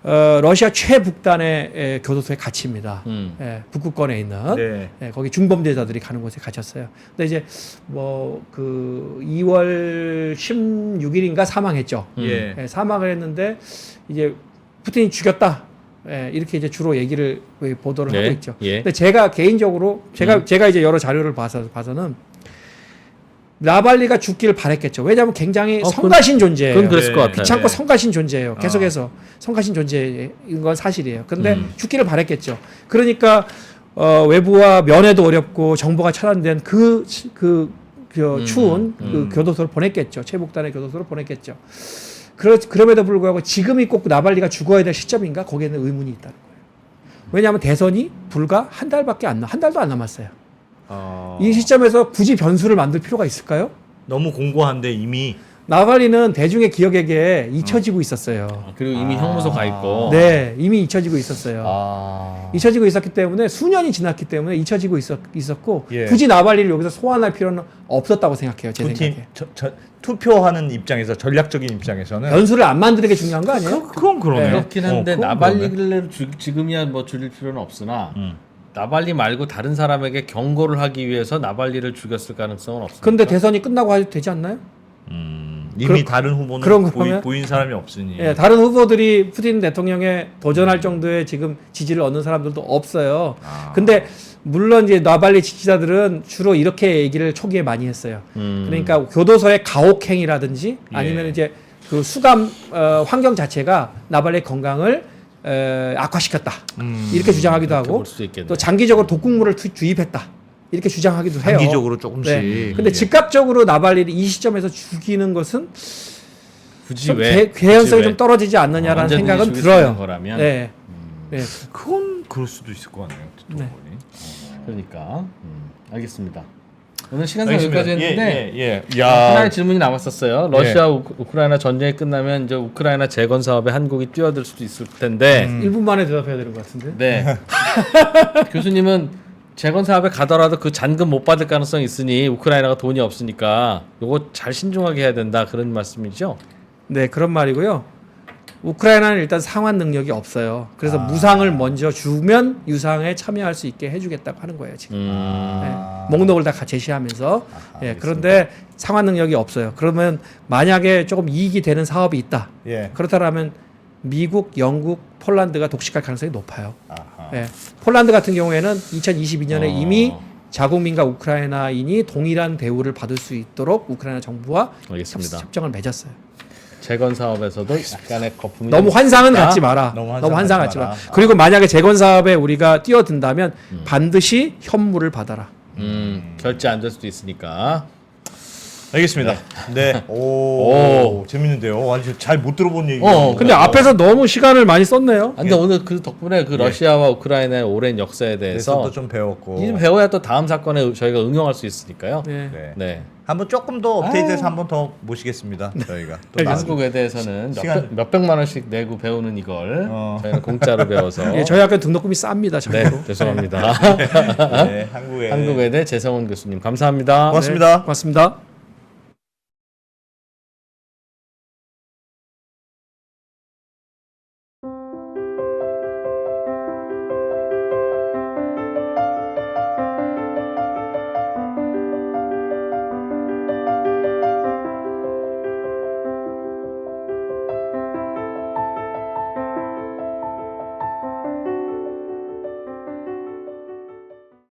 러시아 최북단의 교도소에 갇힙니다. 북극권에 있는 네. 거기 중범죄자들이 가는 곳에 갇혔어요. 근데 이제 뭐 그 2월 16일인가 사망했죠. 예. 사망을 했는데 이제 푸틴이 죽였다. 이렇게 이제 주로 얘기를 보도를 하고 있죠. 예. 근데 제가 개인적으로 제가 이제 여러 자료를 봐서는 나발리가 죽기를 바랬겠죠. 왜냐하면 굉장히 성가신 존재예요. 그건 그랬을 것 같아요. 귀찮고 네. 성가신 존재예요. 계속해서 성가신 존재인 건 사실이에요. 근데 죽기를 바랬겠죠. 그러니까 외부와 면회도 어렵고 정보가 차단된 추운 그 교도소를 보냈겠죠. 최북단의 교도소를 보냈겠죠. 그럼에도 불구하고 지금이 꼭 나발리가 죽어야 될 시점인가? 거기에는 의문이 있다는 거예요. 왜냐하면 대선이 불과 한 달도 안 남았어요. 이 시점에서 굳이 변수를 만들 필요가 있을까요? 너무 공고한데 이미 나발리는 대중의 기억에게 잊혀지고 있었어요. 그리고 이미 형무소 가 있고. 네, 이미 잊혀지고 있었어요. 아. 잊혀지고 있었기 때문에 수년이 지났기 때문에 잊혀지고 있었고 예. 굳이 나발리를 여기서 소환할 필요는 없었다고 생각해요. 제 생각에. 투표하는 입장에서 전략적인 입장에서는 변수를 안 만드는 게 중요한 거 아니에요? 그건 그러네요. 그렇긴 한데 그건 나발리를 지금이야 뭐 줄일 필요는 없으나 나발리 말고 다른 사람에게 경고를 하기 위해서 나발리를 죽였을 가능성은 없습니다. 근데 대선이 끝나고 해도 되지 않나요? 이미 다른 후보는 그런 거 보면? 보인 사람이 없으니. 예, 다른 후보들이 푸틴 대통령에 도전할 정도의 지금 지지를 얻는 사람들도 없어요. 근데 물론 이제 나발리 지지자들은 주로 이렇게 얘기를 초기에 많이 했어요. 그러니까 교도소의 가혹행위라든지 아니면 이제 그 수감 환경 자체가 나발리 건강을 악화시켰다. 이렇게 주장하기도 하고 볼 수도 있겠네요. 또 장기적으로 독극물을 주입했다. 이렇게 주장하기도 해요. 단기적으로 조금씩. 네. 근데 즉각적으로 나발리를 이 시점에서 죽이는 것은 굳이 좀 왜 개연성이 굳이 왜? 좀 떨어지지 않느냐라는 언제든지 생각은 죽일 수 있는 들어요. 거라면. 네. 네. 그건 그럴 수도 있을 것 같네요. 네. 그러니까 알겠습니다. 오늘 시간상 알겠습니다. 여기까지 했는데 예. 하나의 질문이 남았었어요. 러시아 우크라이나 전쟁이 끝나면 이제 우크라이나 재건 사업에 한국이 뛰어들 수도 있을 텐데 1분 만에 대답해야 되는 것 같은데. 네. 교수님은 재건 사업에 가더라도 그 잔금 못 받을 가능성이 있으니 우크라이나가 돈이 없으니까 요거 잘 신중하게 해야 된다 그런 말씀이죠? 네, 그런 말이고요. 우크라이나는 일단 상환 능력이 없어요. 그래서 무상을 먼저 주면 유상에 참여할 수 있게 해주겠다고 하는 거예요 지금. 네, 목록을 다 제시하면서. 예, 그런데 상환 능력이 없어요. 그러면 만약에 조금 이익이 되는 사업이 있다. 예. 그렇다면 미국, 영국, 폴란드가 독식할 가능성이 높아요. 아하. 예, 폴란드 같은 경우에는 2022년에 이미 자국민과 우크라이나인이 동일한 대우를 받을 수 있도록 우크라이나 정부와 알겠습니다. 협정을 맺었어요. 재건 사업에서도 약간의 거품이 너무 좀 환상은 있다. 갖지 마라. 너무 너무 환상 갖지 갖지 마라. 마라. 그리고 만약에 재건 사업에 우리가 뛰어든다면 반드시 현물을 받아라. 결제 안 될 수도 있으니까. 알겠습니다. 네. 오. 재밌는데요. 완전 잘 못 들어본 얘기. 근데 앞에서 너무 시간을 많이 썼네요. 근데 오늘 그 덕분에 그 러시아와 우크라이나의 오랜 역사에 대해서 또 좀 배웠고. 이좀 배워야 또 다음 사건에 저희가 응용할 수 있으니까요. 네. 네. 네. 한번 조금 더 업데이트해서 한번 더 모시겠습니다. 저희가. 또 한국에 대해서는 시간- 몇백만 원씩 내고 배우는 이걸 어. 저희는 공짜로 배워서 예, 저희 학교 등록금이 쌉니다. 네, 참고로. 죄송합니다. 네, 한국에 한국외대 재성원 교수님 감사합니다. 고맙습니다. 네, 고맙습니다.